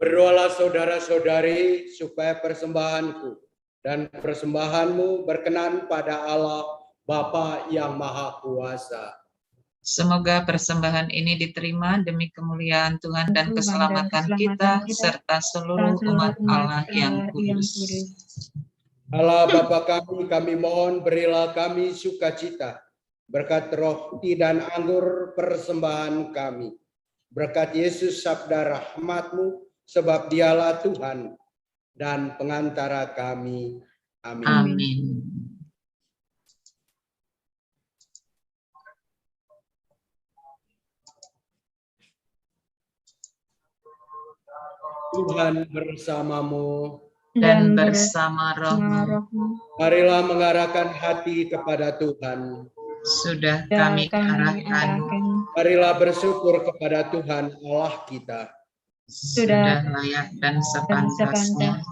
Berdoalah saudara-saudari supaya persembahanku dan persembahanmu berkenan pada Allah Bapa yang Maha Kuasa. Semoga persembahan ini diterima demi kemuliaan Tuhan dan keselamatan kita serta seluruh umat Allah yang kudus. Allah Bapa kami mohon berilah kami sukacita berkat roti dan anggur persembahan kami. Berkat Yesus sabda rahmat-Mu, sebab dialah Tuhan dan pengantara kami. Amin. Amin. Tuhan bersamamu dan bersama rohmu. Marilah mengarahkan hati kepada Tuhan. Sudah kami arahkan. Marilah bersyukur kepada Tuhan Allah kita. Sudah layak dan sepantasnya.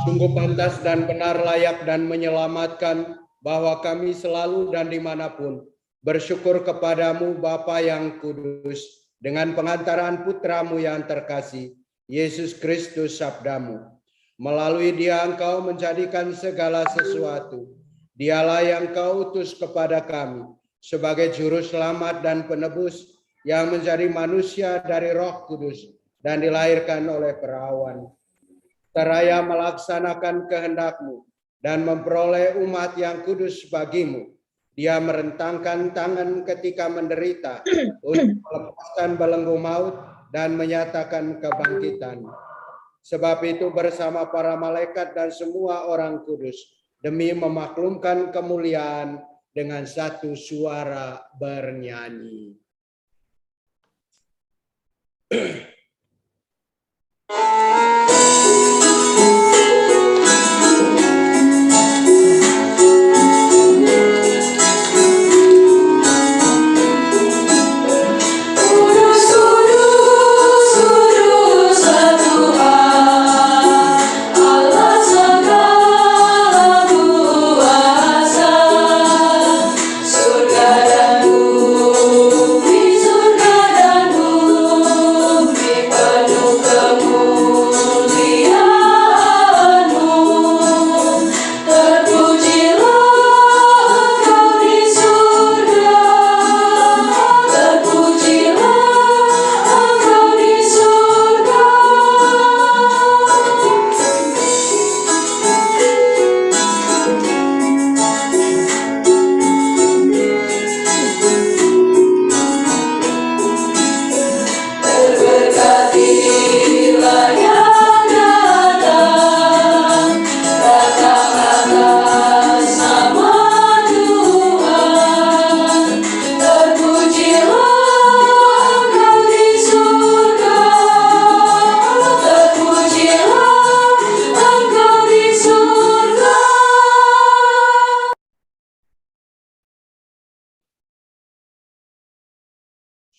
Sungguh pantas dan benar, layak dan menyelamatkan bahwa kami selalu dan dimanapun bersyukur kepadamu Bapa yang kudus dengan pengantaran Putramu yang terkasih, Yesus Kristus sabdamu. Melalui dia engkau menjadikan segala sesuatu. Dialah yang kau utus kepada kami sebagai juru selamat dan penebus yang menjadi manusia dari Roh Kudus dan dilahirkan oleh perawan. Seraya melaksanakan kehendak-Mu dan memperoleh umat yang kudus bagimu. Dia merentangkan tangan ketika menderita untuk melepaskan belenggu maut dan menyatakan kebangkitan. Sebab itu bersama para malaikat dan semua orang kudus, demi memaklumkan kemuliaan dengan satu suara bernyanyi.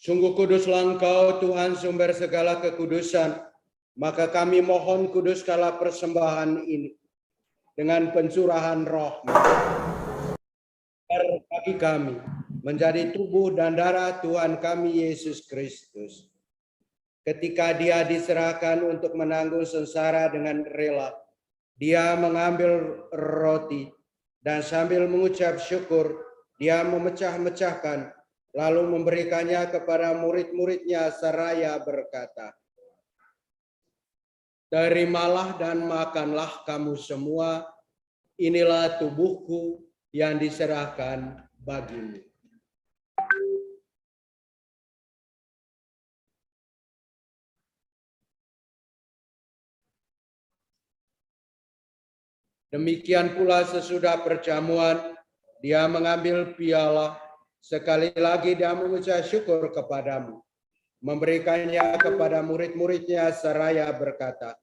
Sungguh kuduslah Engkau, Tuhan sumber segala kekudusan, maka kami mohon kuduskanlah persembahan ini dengan pencurahan Roh-Mu. Bagi kami menjadi tubuh dan darah Tuhan kami Yesus Kristus. Ketika dia diserahkan untuk menanggung sengsara dengan rela, dia mengambil roti dan sambil mengucap syukur, dia memecah-mecahkan, lalu memberikannya kepada murid-muridnya seraya berkata, Terimalah dan makanlah kamu semua, inilah tubuhku yang diserahkan bagimu. Demikian pula sesudah perjamuan, dia mengambil piala, sekali lagi dia mengucap syukur kepadamu, memberikannya kepada murid-muridnya seraya berkata,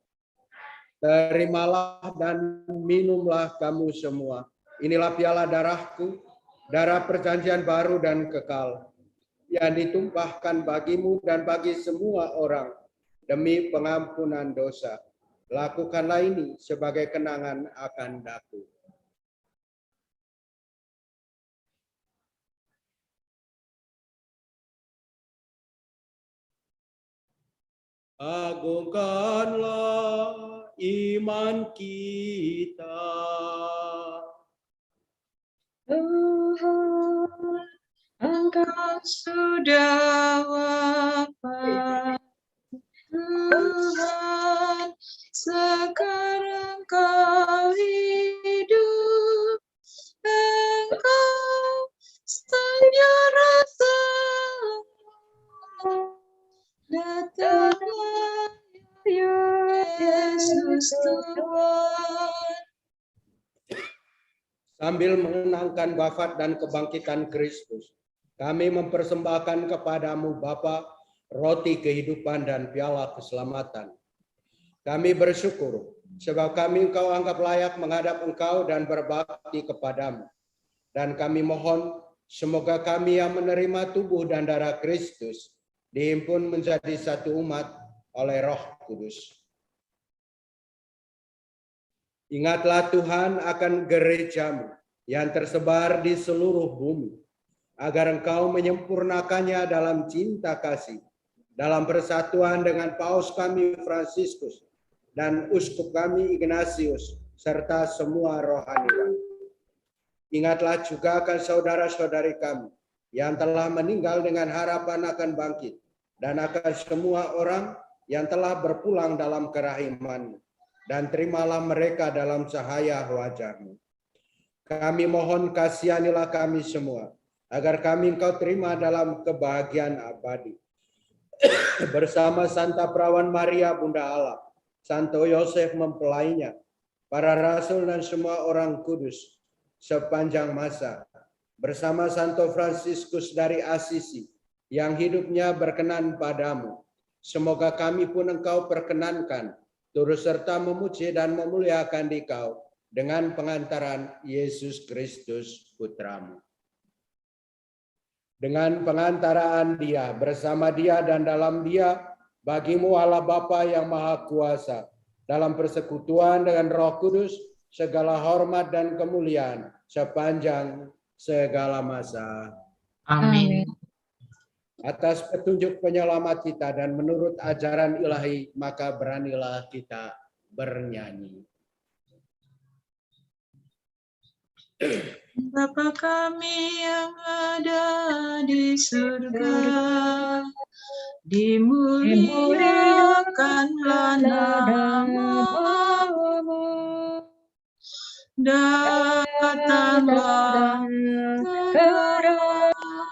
terimalah dan minumlah kamu semua. Inilah piala darahku, darah perjanjian baru dan kekal, yang ditumpahkan bagimu dan bagi semua orang demi pengampunan dosa. Lakukanlah ini sebagai kenangan akan daku. Agungkanlah iman kita. Tuhan, Engkau sudah wafat. Tuhan, sekarang Kau hidup. Engkau setia rasa. Datanglah Yesus Tuhan. Sambil mengenangkan wafat dan kebangkitan Kristus, kami mempersembahkan kepadamu Bapa, roti kehidupan dan piala keselamatan. Kami bersyukur sebab kami Engkau anggap layak menghadap Engkau dan berbakti kepadamu. Dan kami mohon semoga kami yang menerima tubuh dan darah Kristus dihimpun menjadi satu umat oleh Roh Kudus. Ingatlah Tuhan akan gerejamu yang tersebar di seluruh bumi, agar Engkau menyempurnakannya dalam cinta kasih, dalam persatuan dengan Paus kami Fransiskus dan Uskup kami Ignatius, serta semua rohaniwan. Ingatlah juga akan saudara-saudari kami yang telah meninggal dengan harapan akan bangkit, dan akan semua orang yang telah berpulang dalam kerahiman-Mu, dan terimalah mereka dalam cahaya wajah-Mu. Kami mohon kasihanilah kami semua, agar kami Engkau terima dalam kebahagiaan abadi. Bersama Santa Perawan Maria Bunda Allah, Santo Yosef mempelainya, para rasul dan semua orang kudus sepanjang masa, bersama Santo Fransiskus dari Asisi, yang hidupnya berkenan padamu. Semoga kami pun Engkau perkenankan, turut serta memuji dan memuliakan Dikau dengan pengantaran Yesus Kristus Putramu. Dengan pengantaraan Dia, bersama Dia dan dalam Dia, bagimu Allah Bapa yang Maha Kuasa, dalam persekutuan dengan Roh Kudus, segala hormat dan kemuliaan sepanjang segala masa. Amin. Atas petunjuk penyelamat kita dan menurut ajaran ilahi, maka beranilah kita bernyanyi. Bapa kami yang ada di surga, dimuliakanlah nama-Mu, datanglah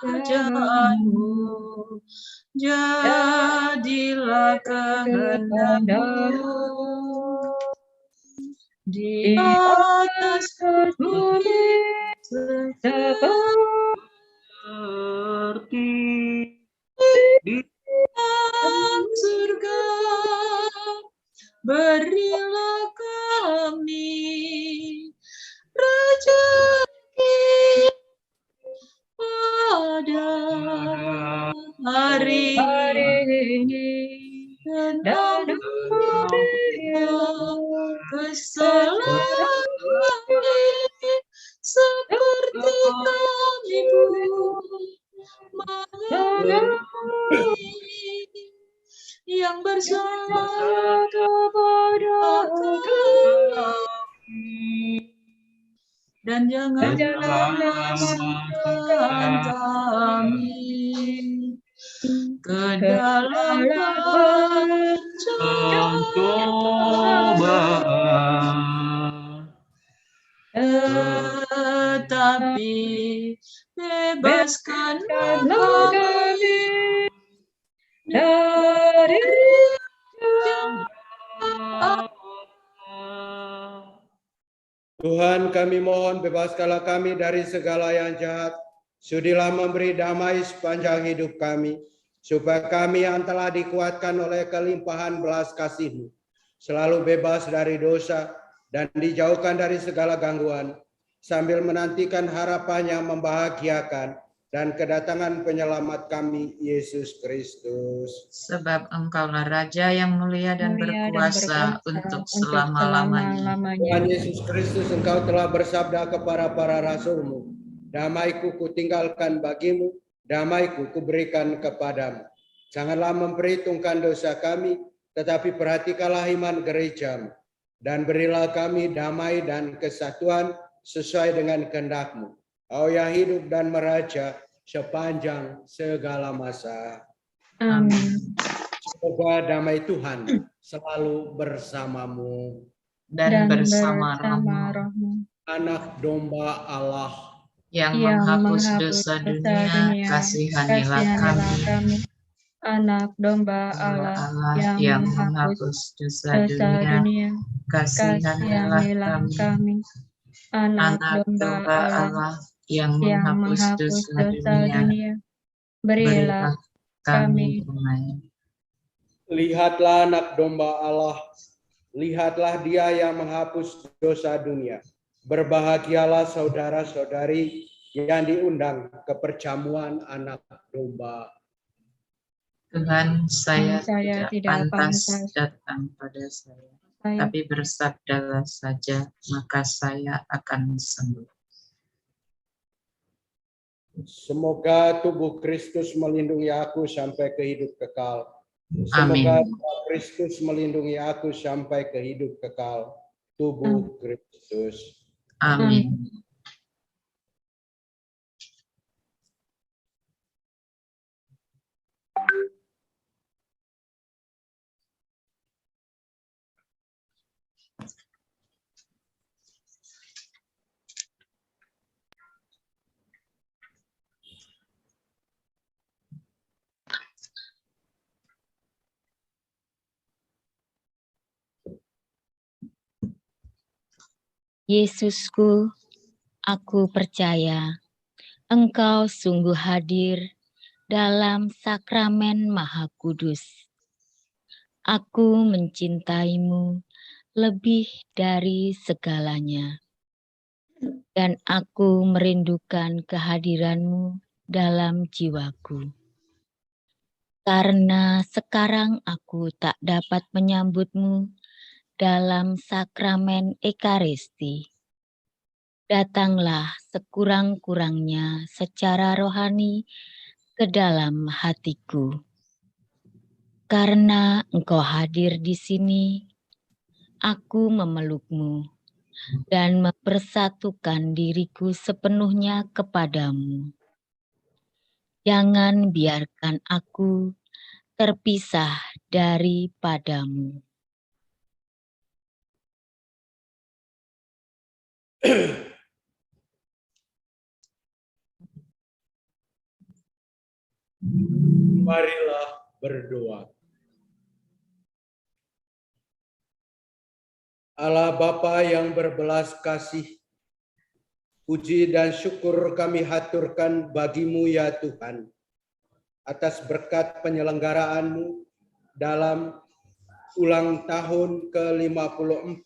kerajaan-Mu, jadilah kehendak-Mu di atas bumi seperti di dalam surga. Berilah kami rezeki pada hari ini, dan kesalahan seperti kami pun mengampuni yang bersalah kepada kami, dan janganlah masukkan kami ke dalam pencobaan, Tuhan, kami mohon bebaskanlah kami dari segala yang jahat. Sudilah memberi damai sepanjang hidup kami, supaya kami yang telah dikuatkan oleh kelimpahan belas kasih-Mu selalu bebas dari dosa dan dijauhkan dari segala gangguan, sambil menantikan harapan yang membahagiakan dan kedatangan penyelamat kami, Yesus Kristus. Sebab Engkaulah Raja yang mulia dan berkuasa untuk selama-lamanya. Tuhan Yesus Kristus, Engkau telah bersabda kepada para rasul-Mu, damai-Ku kutinggalkan bagimu, damai-Ku kuberikan kepadamu. Janganlah memperhitungkan dosa kami, tetapi perhatikanlah iman gereja-Mu, dan berilah kami damai dan kesatuan sesuai dengan kehendak-Mu. Engkau yang hidup dan meraja sepanjang segala masa. Amin. Semoga damai Tuhan selalu bersamamu dan bersama rohmu. Anak domba Allah yang menghapus dosa dunia, kasihanilah kami. Anak domba Allah yang menghapus dosa dunia, kasihanilah kami. Anak domba Allah yang menghapus dosa dunia, berilah kami damai. Lihatlah anak domba Allah, lihatlah Dia yang menghapus dosa dunia. Berbahagialah saudara-saudari yang diundang ke perjamuan anak domba. Tuhan, saya tidak pantas datang pada saya, tapi bersabdalah saja, maka saya akan sembuh. Semoga tubuh Kristus melindungi aku sampai ke hidup kekal. Semoga Kristus melindungi aku sampai ke hidup kekal. Tubuh Kristus. Amin. Yesusku, aku percaya Engkau sungguh hadir dalam sakramen Maha Kudus. Aku mencintaimu lebih dari segalanya, dan aku merindukan kehadiranmu dalam jiwaku. Karena sekarang aku tak dapat menyambutmu dalam sakramen Ekaristi, datanglah sekurang-kurangnya secara rohani ke dalam hatiku. Karena Engkau hadir di sini, aku memelukmu dan mempersatukan diriku sepenuhnya kepadamu. Jangan biarkan aku terpisah daripadamu. Marilah berdoa. Allah Bapa yang berbelas kasih, puji dan syukur kami haturkan bagimu ya Tuhan, atas berkat penyelenggaraanmu dalam ulang tahun ke-54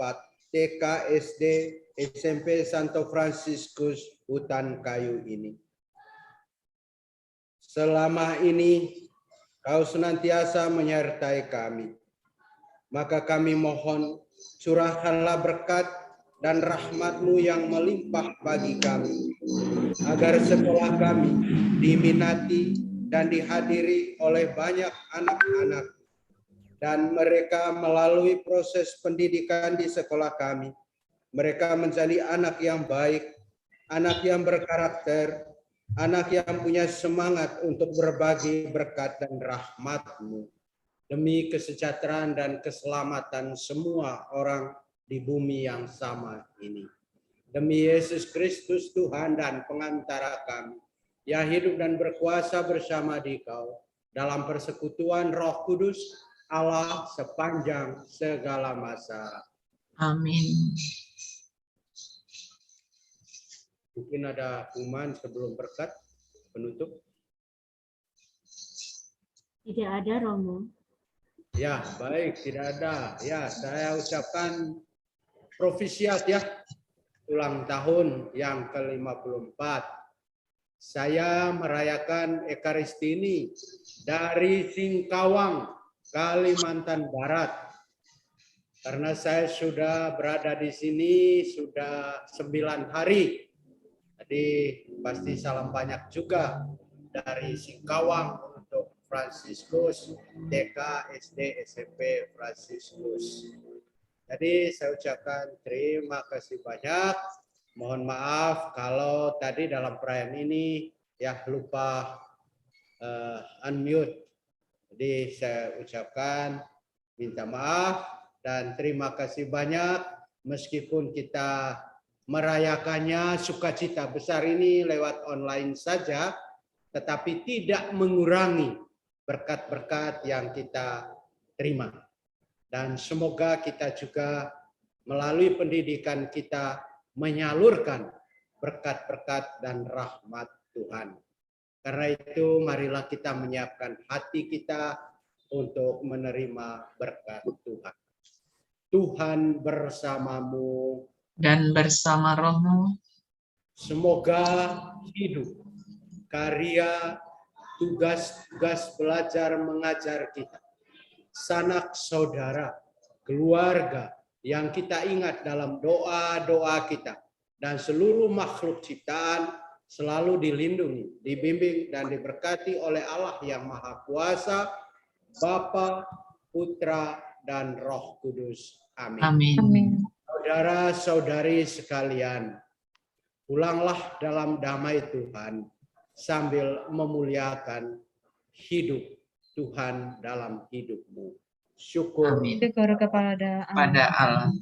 TK SD SMP Santo Fransiskus Hutan Kayu ini. Selama ini Kau senantiasa menyertai kami. Maka kami mohon curahkanlah berkat dan rahmat-Mu yang melimpah bagi kami, agar sekolah kami diminati dan dihadiri oleh banyak anak-anak, dan mereka melalui proses pendidikan di sekolah kami, mereka menjadi anak yang baik, anak yang berkarakter, anak yang punya semangat untuk berbagi berkat dan rahmat-Mu, demi kesejahteraan dan keselamatan semua orang di bumi yang sama ini. Demi Yesus Kristus Tuhan dan pengantara kami, yang hidup dan berkuasa bersama Dikau dalam persekutuan Roh Kudus, Allah sepanjang segala masa. Amin. Mungkin ada pengumuman sebelum berkat penutup. Tidak ada, Romo. Ya, baik, tidak ada. Ya, saya ucapkan profisiat ya, ulang tahun yang ke-54. Saya merayakan Ekaristi ini dari Singkawang, Kalimantan Barat. Karena saya sudah berada di sini sudah 9 hari. Jadi pasti salam banyak juga dari Singkawang untuk Fransiskus, TK, SD, SMP Fransiskus. Jadi saya ucapkan terima kasih banyak. Mohon maaf kalau tadi dalam perayaan ini ya lupa unmute. Jadi saya ucapkan minta maaf dan terima kasih banyak meskipun kita merayakannya sukacita besar ini lewat online saja, tetapi tidak mengurangi berkat-berkat yang kita terima. Dan semoga kita juga melalui pendidikan kita menyalurkan berkat-berkat dan rahmat Tuhan. Karena itu marilah kita menyiapkan hati kita untuk menerima berkat Tuhan. Tuhan bersamamu dan bersama rohmu. Semoga hidup, karya, tugas-tugas belajar mengajar kita, sanak saudara, keluarga yang kita ingat dalam doa-doa kita, dan seluruh makhluk ciptaan selalu dilindungi, dibimbing, dan diberkati oleh Allah yang Maha Kuasa, Bapa, Putra, dan Roh Kudus. Amin. Amin. Saudara-saudari sekalian, pulanglah dalam damai Tuhan sambil memuliakan hidup Tuhan dalam hidupmu. Syukur kepada Allah.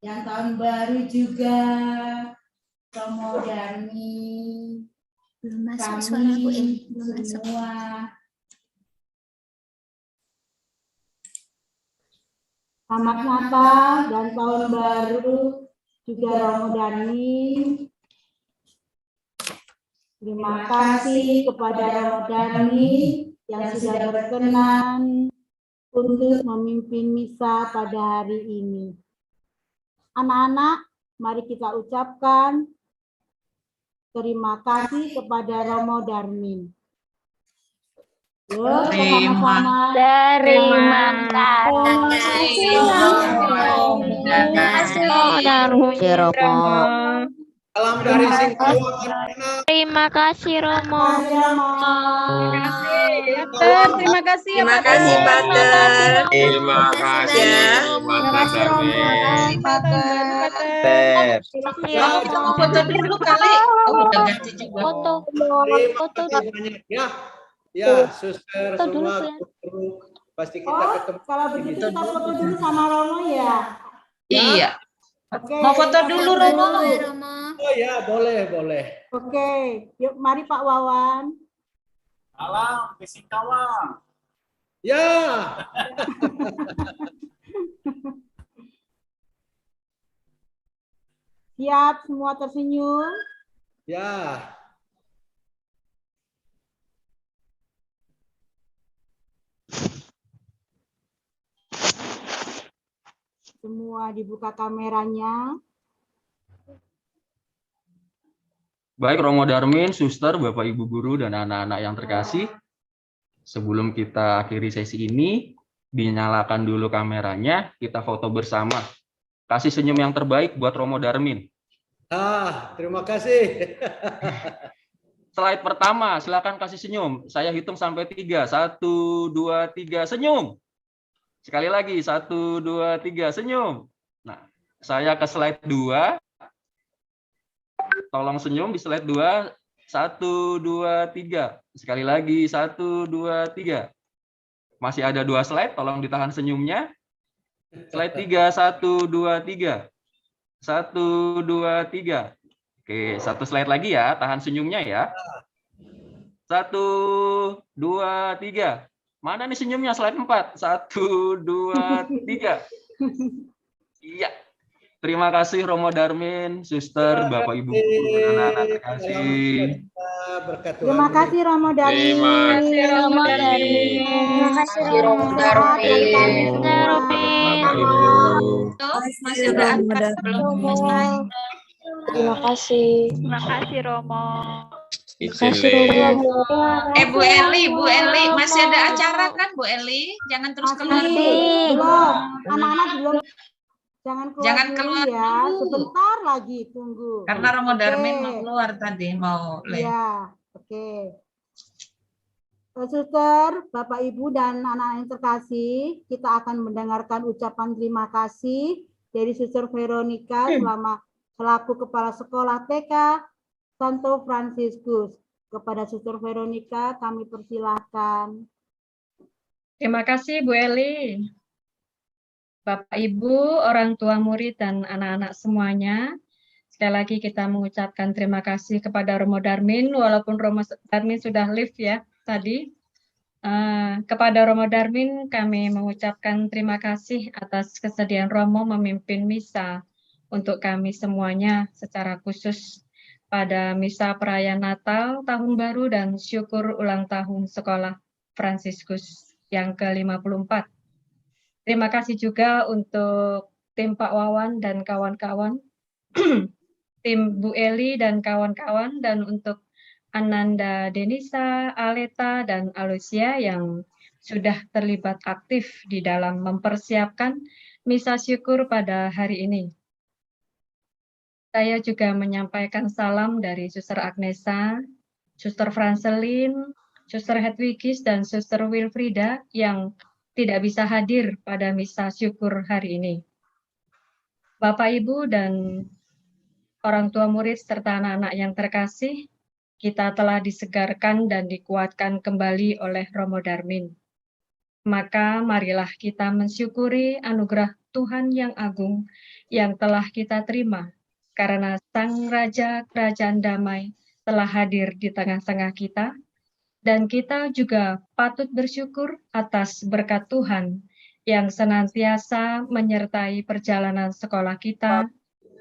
Yang tahun baru juga, Romo Darmi, belum masuk kami suara aku belum masuk. semua. Selamat Natal dan tahun baru juga Romo Darmi. Terima kasih kepada Romo Darmi yang sudah berkenan untuk memimpin misa pada hari ini. Anak-anak, mari kita ucapkan terima kasih kepada Romo Darmin. Yuk, sama-sama. Terima kasih, Romo. Salam dari Singkawang. Terima kasih, Romo. Terima kasih. Terima kasih, Pater. Terima kasih, Jangan foto dulu kali. Oh, udah ganti juga. Foto. Ya, ya, suster semua guru, pasti kita ketemu. Kalau begitu kita foto dulu sama Romo ya. Iya. Oke. Mau foto dulu, Romo. Oh ya, boleh. Oke, yuk mari Pak Wawan. Salam ke Singkawang. Ya. Siap, semua tersenyum. Ya. semua dibuka kameranya. Baik, Romo Darmin, Suster, Bapak Ibu Guru, dan anak-anak yang terkasih. Sebelum kita akhiri sesi ini, dinyalakan dulu kameranya, kita foto bersama. Kasih senyum yang terbaik buat Romo Darmin. Terima kasih. Slide pertama, silakan kasih senyum. Saya hitung sampai 3. 1, 2, 3, senyum. Sekali lagi, 1, 2, 3, senyum. Nah, saya ke slide 2. Tolong senyum di slide 2. 1, 2, 3. Sekali lagi, 1, 2, 3. Masih ada 2 slide, tolong ditahan senyumnya. Slide 3, 1, 2, 3. 1, 2, 3. Oke, 1 slide lagi ya, tahan senyumnya ya. 1, 2, 3. Mana nih senyumnya? Slide 4. 1, 2, 3. Iya. Terima kasih Romo Darmin, Suster, Bapak Ibu Guru, dan anak-anak terkasih. Terima kasih Romo Darmin. Terima kasih Romo Darmin. Terima kasih Romo Darmin. Bapak Ibu. Masih ada angkat belum selesai. Terima kasih. Terima kasih Romo. Bu Eli, masih ada acara kan Bu Eli? Jangan terus keluar dulu. Belum, anak-anak belum. Jangan keluar ya, dulu. Sebentar lagi, tunggu. Karena Romo Darmin mau keluar tadi, mau Iya, oke. Suster, Bapak Ibu dan anak-anak yang terkasih, kita akan mendengarkan ucapan terima kasih dari Suster Veronica selaku Kepala Sekolah TK Santo Fransiskus. Kepada Suster Veronica, kami persilahkan. Terima kasih Bu Eli. Bapak, Ibu, orang tua murid, dan anak-anak semuanya. Sekali lagi kita mengucapkan terima kasih kepada Romo Darmin, walaupun Romo Darmin sudah live ya tadi. Kepada Romo Darmin, kami mengucapkan terima kasih atas kesediaan Romo memimpin misa untuk kami semuanya secara khusus pada misa perayaan Natal, Tahun Baru, dan syukur ulang tahun Sekolah Fransiskus yang ke-54. Terima kasih juga untuk tim Pak Wawan dan kawan-kawan, tim Bu Eli dan kawan-kawan, dan untuk Ananda Denisa, Aleta, dan Alusia yang sudah terlibat aktif di dalam mempersiapkan misa syukur pada hari ini. Saya juga menyampaikan salam dari Suster Agnesa, Suster Franselin, Suster Hedwigis, dan Suster Wilfrida yang tidak bisa hadir pada misa syukur hari ini. Bapak, Ibu, dan orang tua murid serta anak-anak yang terkasih, kita telah disegarkan dan dikuatkan kembali oleh Romo Darmin. Maka marilah kita mensyukuri anugerah Tuhan yang agung yang telah kita terima, karena Sang Raja Kerajaan Damai telah hadir di tengah-tengah kita, dan kita juga patut bersyukur atas berkat Tuhan yang senantiasa menyertai perjalanan sekolah kita,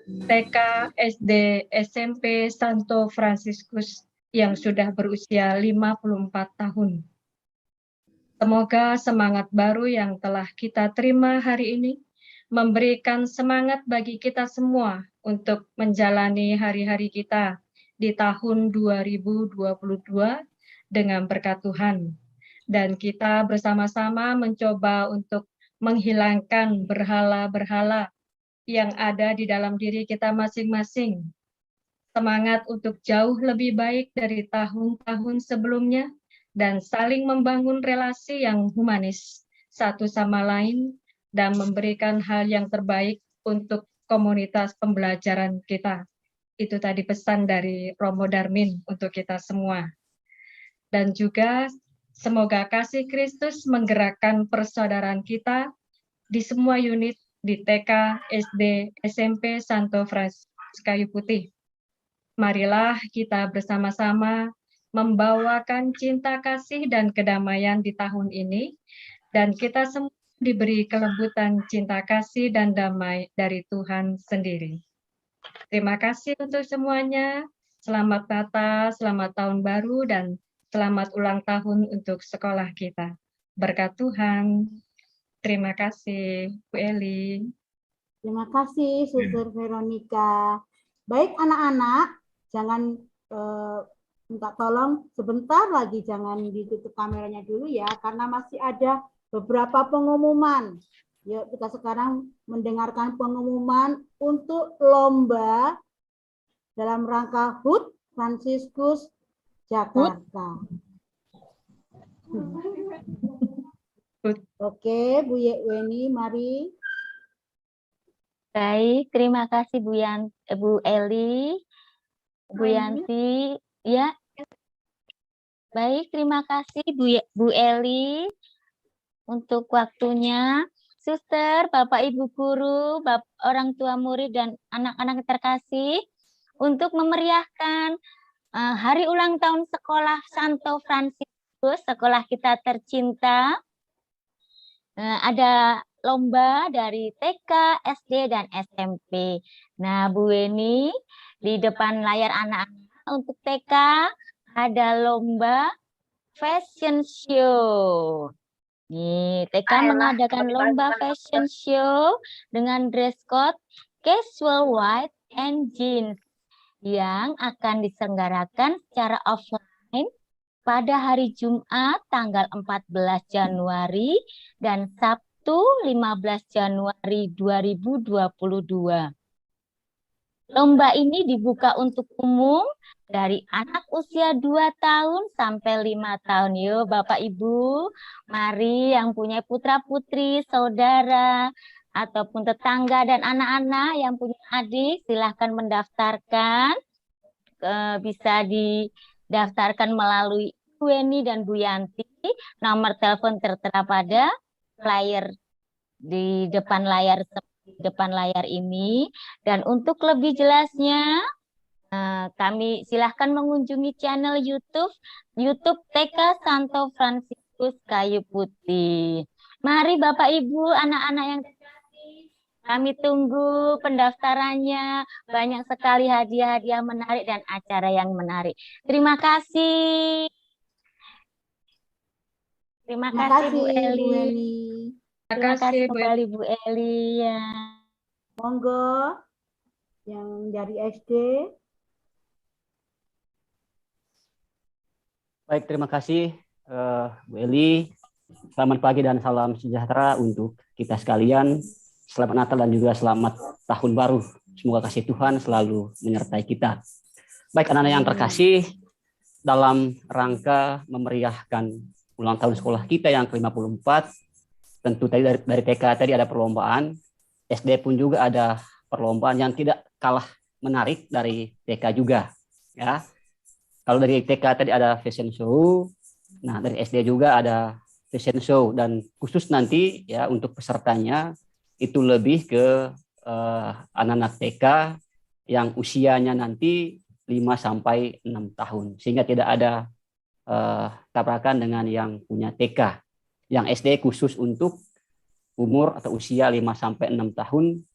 TK, SD, SMP, Santo Fransiskus yang sudah berusia 54 tahun. Semoga semangat baru yang telah kita terima hari ini memberikan semangat bagi kita semua untuk menjalani hari-hari kita di tahun 2022 dengan berkat Tuhan. Dan kita bersama-sama mencoba untuk menghilangkan berhala-berhala yang ada di dalam diri kita masing-masing. Semangat untuk jauh lebih baik dari tahun-tahun sebelumnya dan saling membangun relasi yang humanis satu sama lain dan memberikan hal yang terbaik untuk komunitas pembelajaran kita. Itu tadi pesan dari Romo Darmin untuk kita semua. Dan juga semoga kasih Kristus menggerakkan persaudaraan kita di semua unit di TK, SD, SMP, Santo Fransiskus Kayu Putih. Marilah kita bersama-sama membawakan cinta kasih dan kedamaian di tahun ini, dan kita semua diberi kelembutan cinta kasih dan damai dari Tuhan sendiri. Terima kasih untuk semuanya. Selamat Natal, selamat Tahun Baru, dan selamat ulang tahun untuk sekolah kita. Berkat Tuhan. Terima kasih, Bu Eli. Terima kasih, Suster Veronica. Baik anak-anak, jangan minta tolong sebentar lagi, jangan ditutup kameranya dulu ya, karena masih ada beberapa pengumuman. Yuk kita sekarang mendengarkan pengumuman untuk lomba dalam rangka HUT Fransiskus Jakarta. Oke, Bu Weni, mari. Baik, terima kasih Bu Eli, Bu Yanti, ya. Baik, terima kasih Bu Eli untuk waktunya. Suster, Bapak Ibu guru, orang tua murid dan anak-anak terkasih, untuk memeriahkan hari ulang tahun sekolah Santo Fransiskus, sekolah kita tercinta. Ada lomba dari TK, SD, dan SMP. Nah, Bu Weni, di depan layar anak-anak untuk TK ada lomba fashion show. Nih, TK mengadakan lomba fashion show dengan dress code casual white and jeans yang akan diselenggarakan secara offline pada hari Jumat tanggal 14 Januari dan Sabtu 15 Januari 2022. Lomba ini dibuka untuk umum dari anak usia 2 tahun sampai 5 tahun. Yuk Bapak Ibu, mari yang punya putra-putri, saudara, ataupun tetangga dan anak-anak yang punya adik, silahkan mendaftarkan. Bisa didaftarkan melalui Bu Weni dan Bu Yanti. Nomor telepon tertera pada flyer di depan layar ini. Dan untuk lebih jelasnya, kami silahkan mengunjungi channel YouTube TK Santo Fransiskus Kayu Putih. Mari Bapak Ibu, anak-anak yang terkasih, kami tunggu pendaftarannya. Banyak sekali hadiah-hadiah menarik dan acara yang menarik. Terima kasih. Terima kasih Bu Eli. Terima kasih kembali Bu Eli. Ya. Monggo yang dari SD. Baik, terima kasih Bu Eli. Selamat pagi dan salam sejahtera untuk kita sekalian. Selamat Natal dan juga selamat Tahun Baru. Semoga kasih Tuhan selalu menyertai kita. Baik anak-anak yang terkasih, dalam rangka memeriahkan ulang tahun sekolah kita yang ke-54, tentu tadi dari TK tadi ada perlombaan, SD pun juga ada perlombaan yang tidak kalah menarik dari TK juga. Ya. Kalau dari TK tadi ada fashion show, nah dari SD juga ada fashion show, dan khusus nanti ya untuk pesertanya itu lebih ke anak-anak TK yang usianya nanti 5-6 tahun, sehingga tidak ada tabrakan dengan yang punya TK. Yang SD khusus untuk umur atau usia 5-6 tahun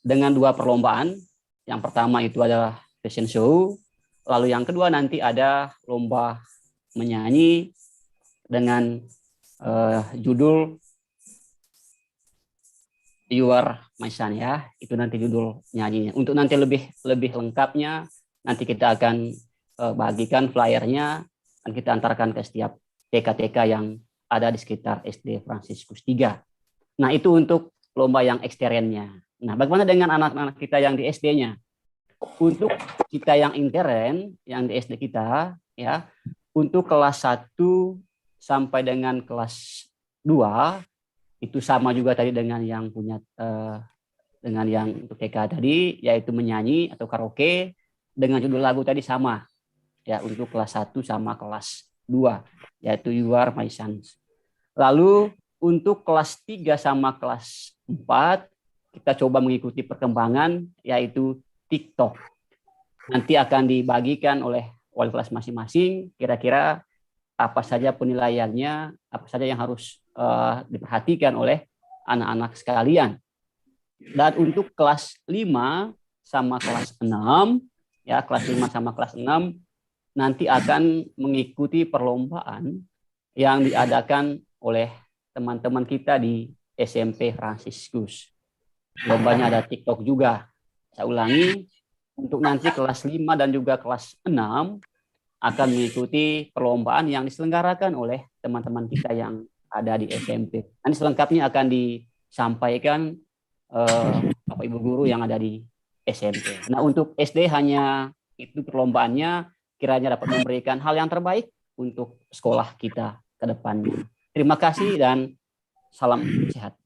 dengan 2 perlombaan. Yang pertama itu adalah fashion show, lalu yang kedua nanti ada lomba menyanyi dengan judul You Are My Sun, ya. Itu nanti judul nyanyinya. Untuk nanti lebih lengkapnya nanti kita akan bagikan flyernya dan kita antarkan ke setiap TK-TK yang ada di sekitar SD Fransiskus 3. Nah, itu untuk lomba yang eksternnya. Nah, bagaimana dengan anak-anak kita yang di SD-nya? Untuk kita yang intern, yang di SD kita, ya, untuk kelas 1 sampai dengan kelas 2, itu sama juga tadi dengan yang punya dengan yang untuk TK tadi, yaitu menyanyi atau karaoke dengan judul lagu tadi sama, ya, untuk kelas 1 sama kelas 2, yaitu You Are My Sun. Lalu untuk kelas 3 sama kelas 4 kita coba mengikuti perkembangan, yaitu TikTok. Nanti akan dibagikan oleh wali kelas masing-masing kira-kira apa saja penilaiannya, apa saja yang harus diperhatikan oleh anak-anak sekalian. Dan untuk kelas 5 sama kelas 6, ya, kelas 5 sama kelas 6 nanti akan mengikuti perlombaan yang diadakan oleh teman-teman kita di SMP Fransiskus. lombanya ada TikTok juga. Saya ulangi, untuk nanti kelas 5 dan juga kelas 6 akan mengikuti perlombaan yang diselenggarakan oleh teman-teman kita yang ada di SMP. Nanti selengkapnya akan disampaikan Bapak Ibu guru yang ada di SMP. Nah, untuk SD hanya itu perlombaannya, kiranya dapat memberikan hal yang terbaik untuk sekolah kita ke depannya. Terima kasih dan salam sehat.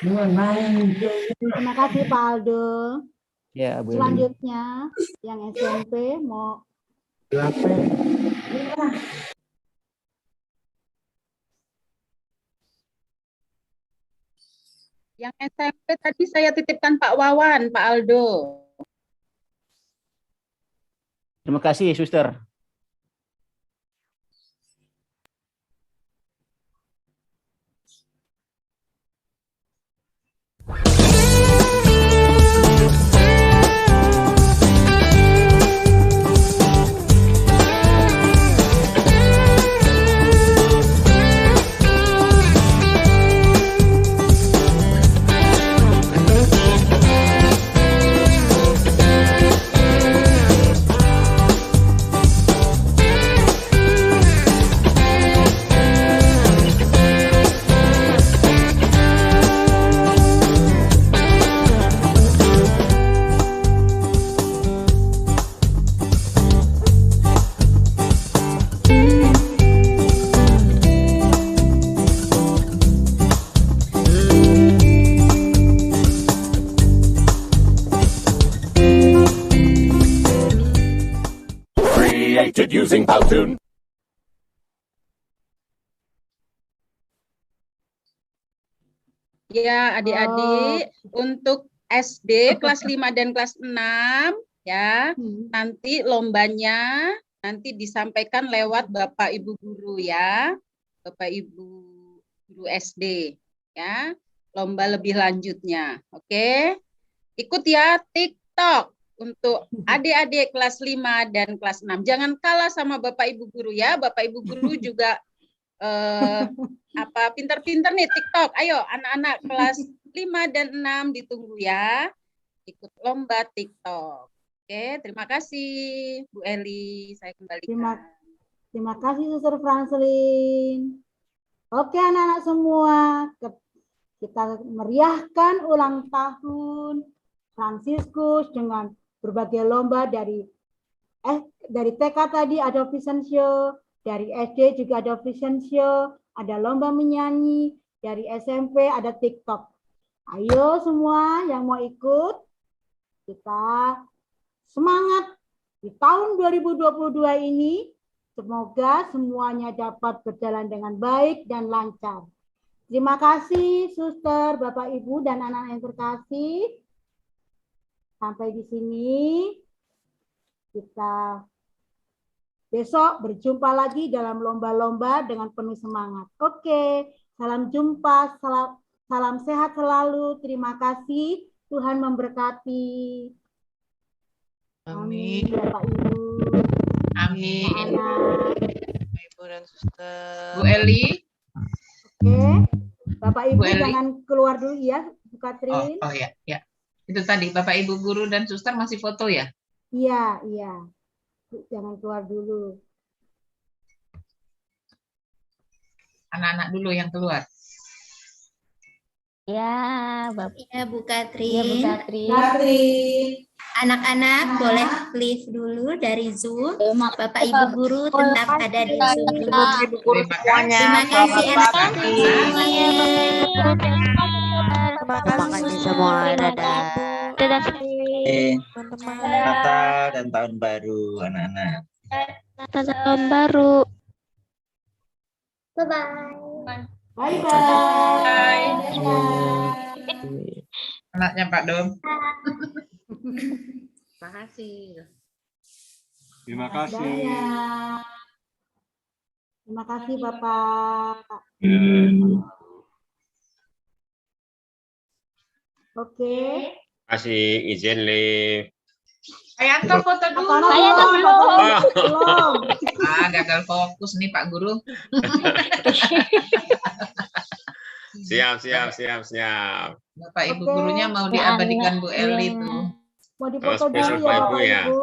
Terima kasih Pak Aldo. Ya, Bu. Selanjutnya yang SMP mau Yang SMP tadi saya titipkan Pak Wawan, Pak Aldo. Terima kasih, Suster. Using Powtoon. Ya, adik-adik, untuk SD kelas 5 dan kelas 6 ya, nanti lombanya nanti disampaikan lewat Bapak Ibu guru ya. Bapak Ibu guru SD ya. Lomba lebih lanjutnya. Oke. Ikut ya TikTok untuk adik-adik kelas 5 dan kelas 6. Jangan kalah sama Bapak Ibu guru ya. Bapak Ibu guru juga pintar-pintar nih TikTok. Ayo anak-anak kelas 5 dan 6 ditunggu ya. Ikut lomba TikTok. Oke, terima kasih Bu Eli. Saya kembalikan. Terima kasih Suster Franslin. Oke anak-anak semua, kita meriahkan ulang tahun Fransiskus dengan berbagai lomba dari TK tadi ada fashion show, dari SD juga ada fashion show, ada lomba menyanyi, dari SMP ada TikTok. Ayo semua yang mau ikut, kita semangat di tahun 2022 ini. Semoga semuanya dapat berjalan dengan baik dan lancar. Terima kasih Suster, Bapak Ibu dan anak-anak yang terkasih. Sampai di sini. Kita besok berjumpa lagi dalam lomba-lomba dengan penuh semangat. Oke, salam jumpa, salam sehat selalu. Terima kasih. Tuhan memberkati. Amin. Bapak Ibu. Amin. Ibu dan Suster. Bu Eli. Oke. Bapak Ibu Bu Eli. jangan keluar dulu ya, Bu Katrin. Oh ya, ya. Itu tadi Bapak Ibu guru dan Suster masih foto ya? Iya, iya. Jangan keluar dulu. Anak-anak dulu yang keluar. Ya, Bapak. Ya, Bu Katrin. Ya, Bu Katrin. Anak-anak boleh leave dulu dari Zoom. Bapak Ibu guru tetap ada di Zoom. Terima kasih anak-anak semuanya. Terima kasih semua. Dadah. Dadah. Natal dan tahun baru anak-anak. Tahun baru. Bye-bye. Bye-bye. Anaknya Pak Dom. Terima kasih. Terima kasih. Terima kasih Bapak. Oke. Kasih izin live. Ayanto foto dulu. Ayanto belum. Gagal fokus nih Pak Guru. Siap. Bapak Ibu gurunya mau diabadikan Bu Eli tuh. Mau dipoto spesial dulu ya Pak Ibu Bapak ya. Ibu.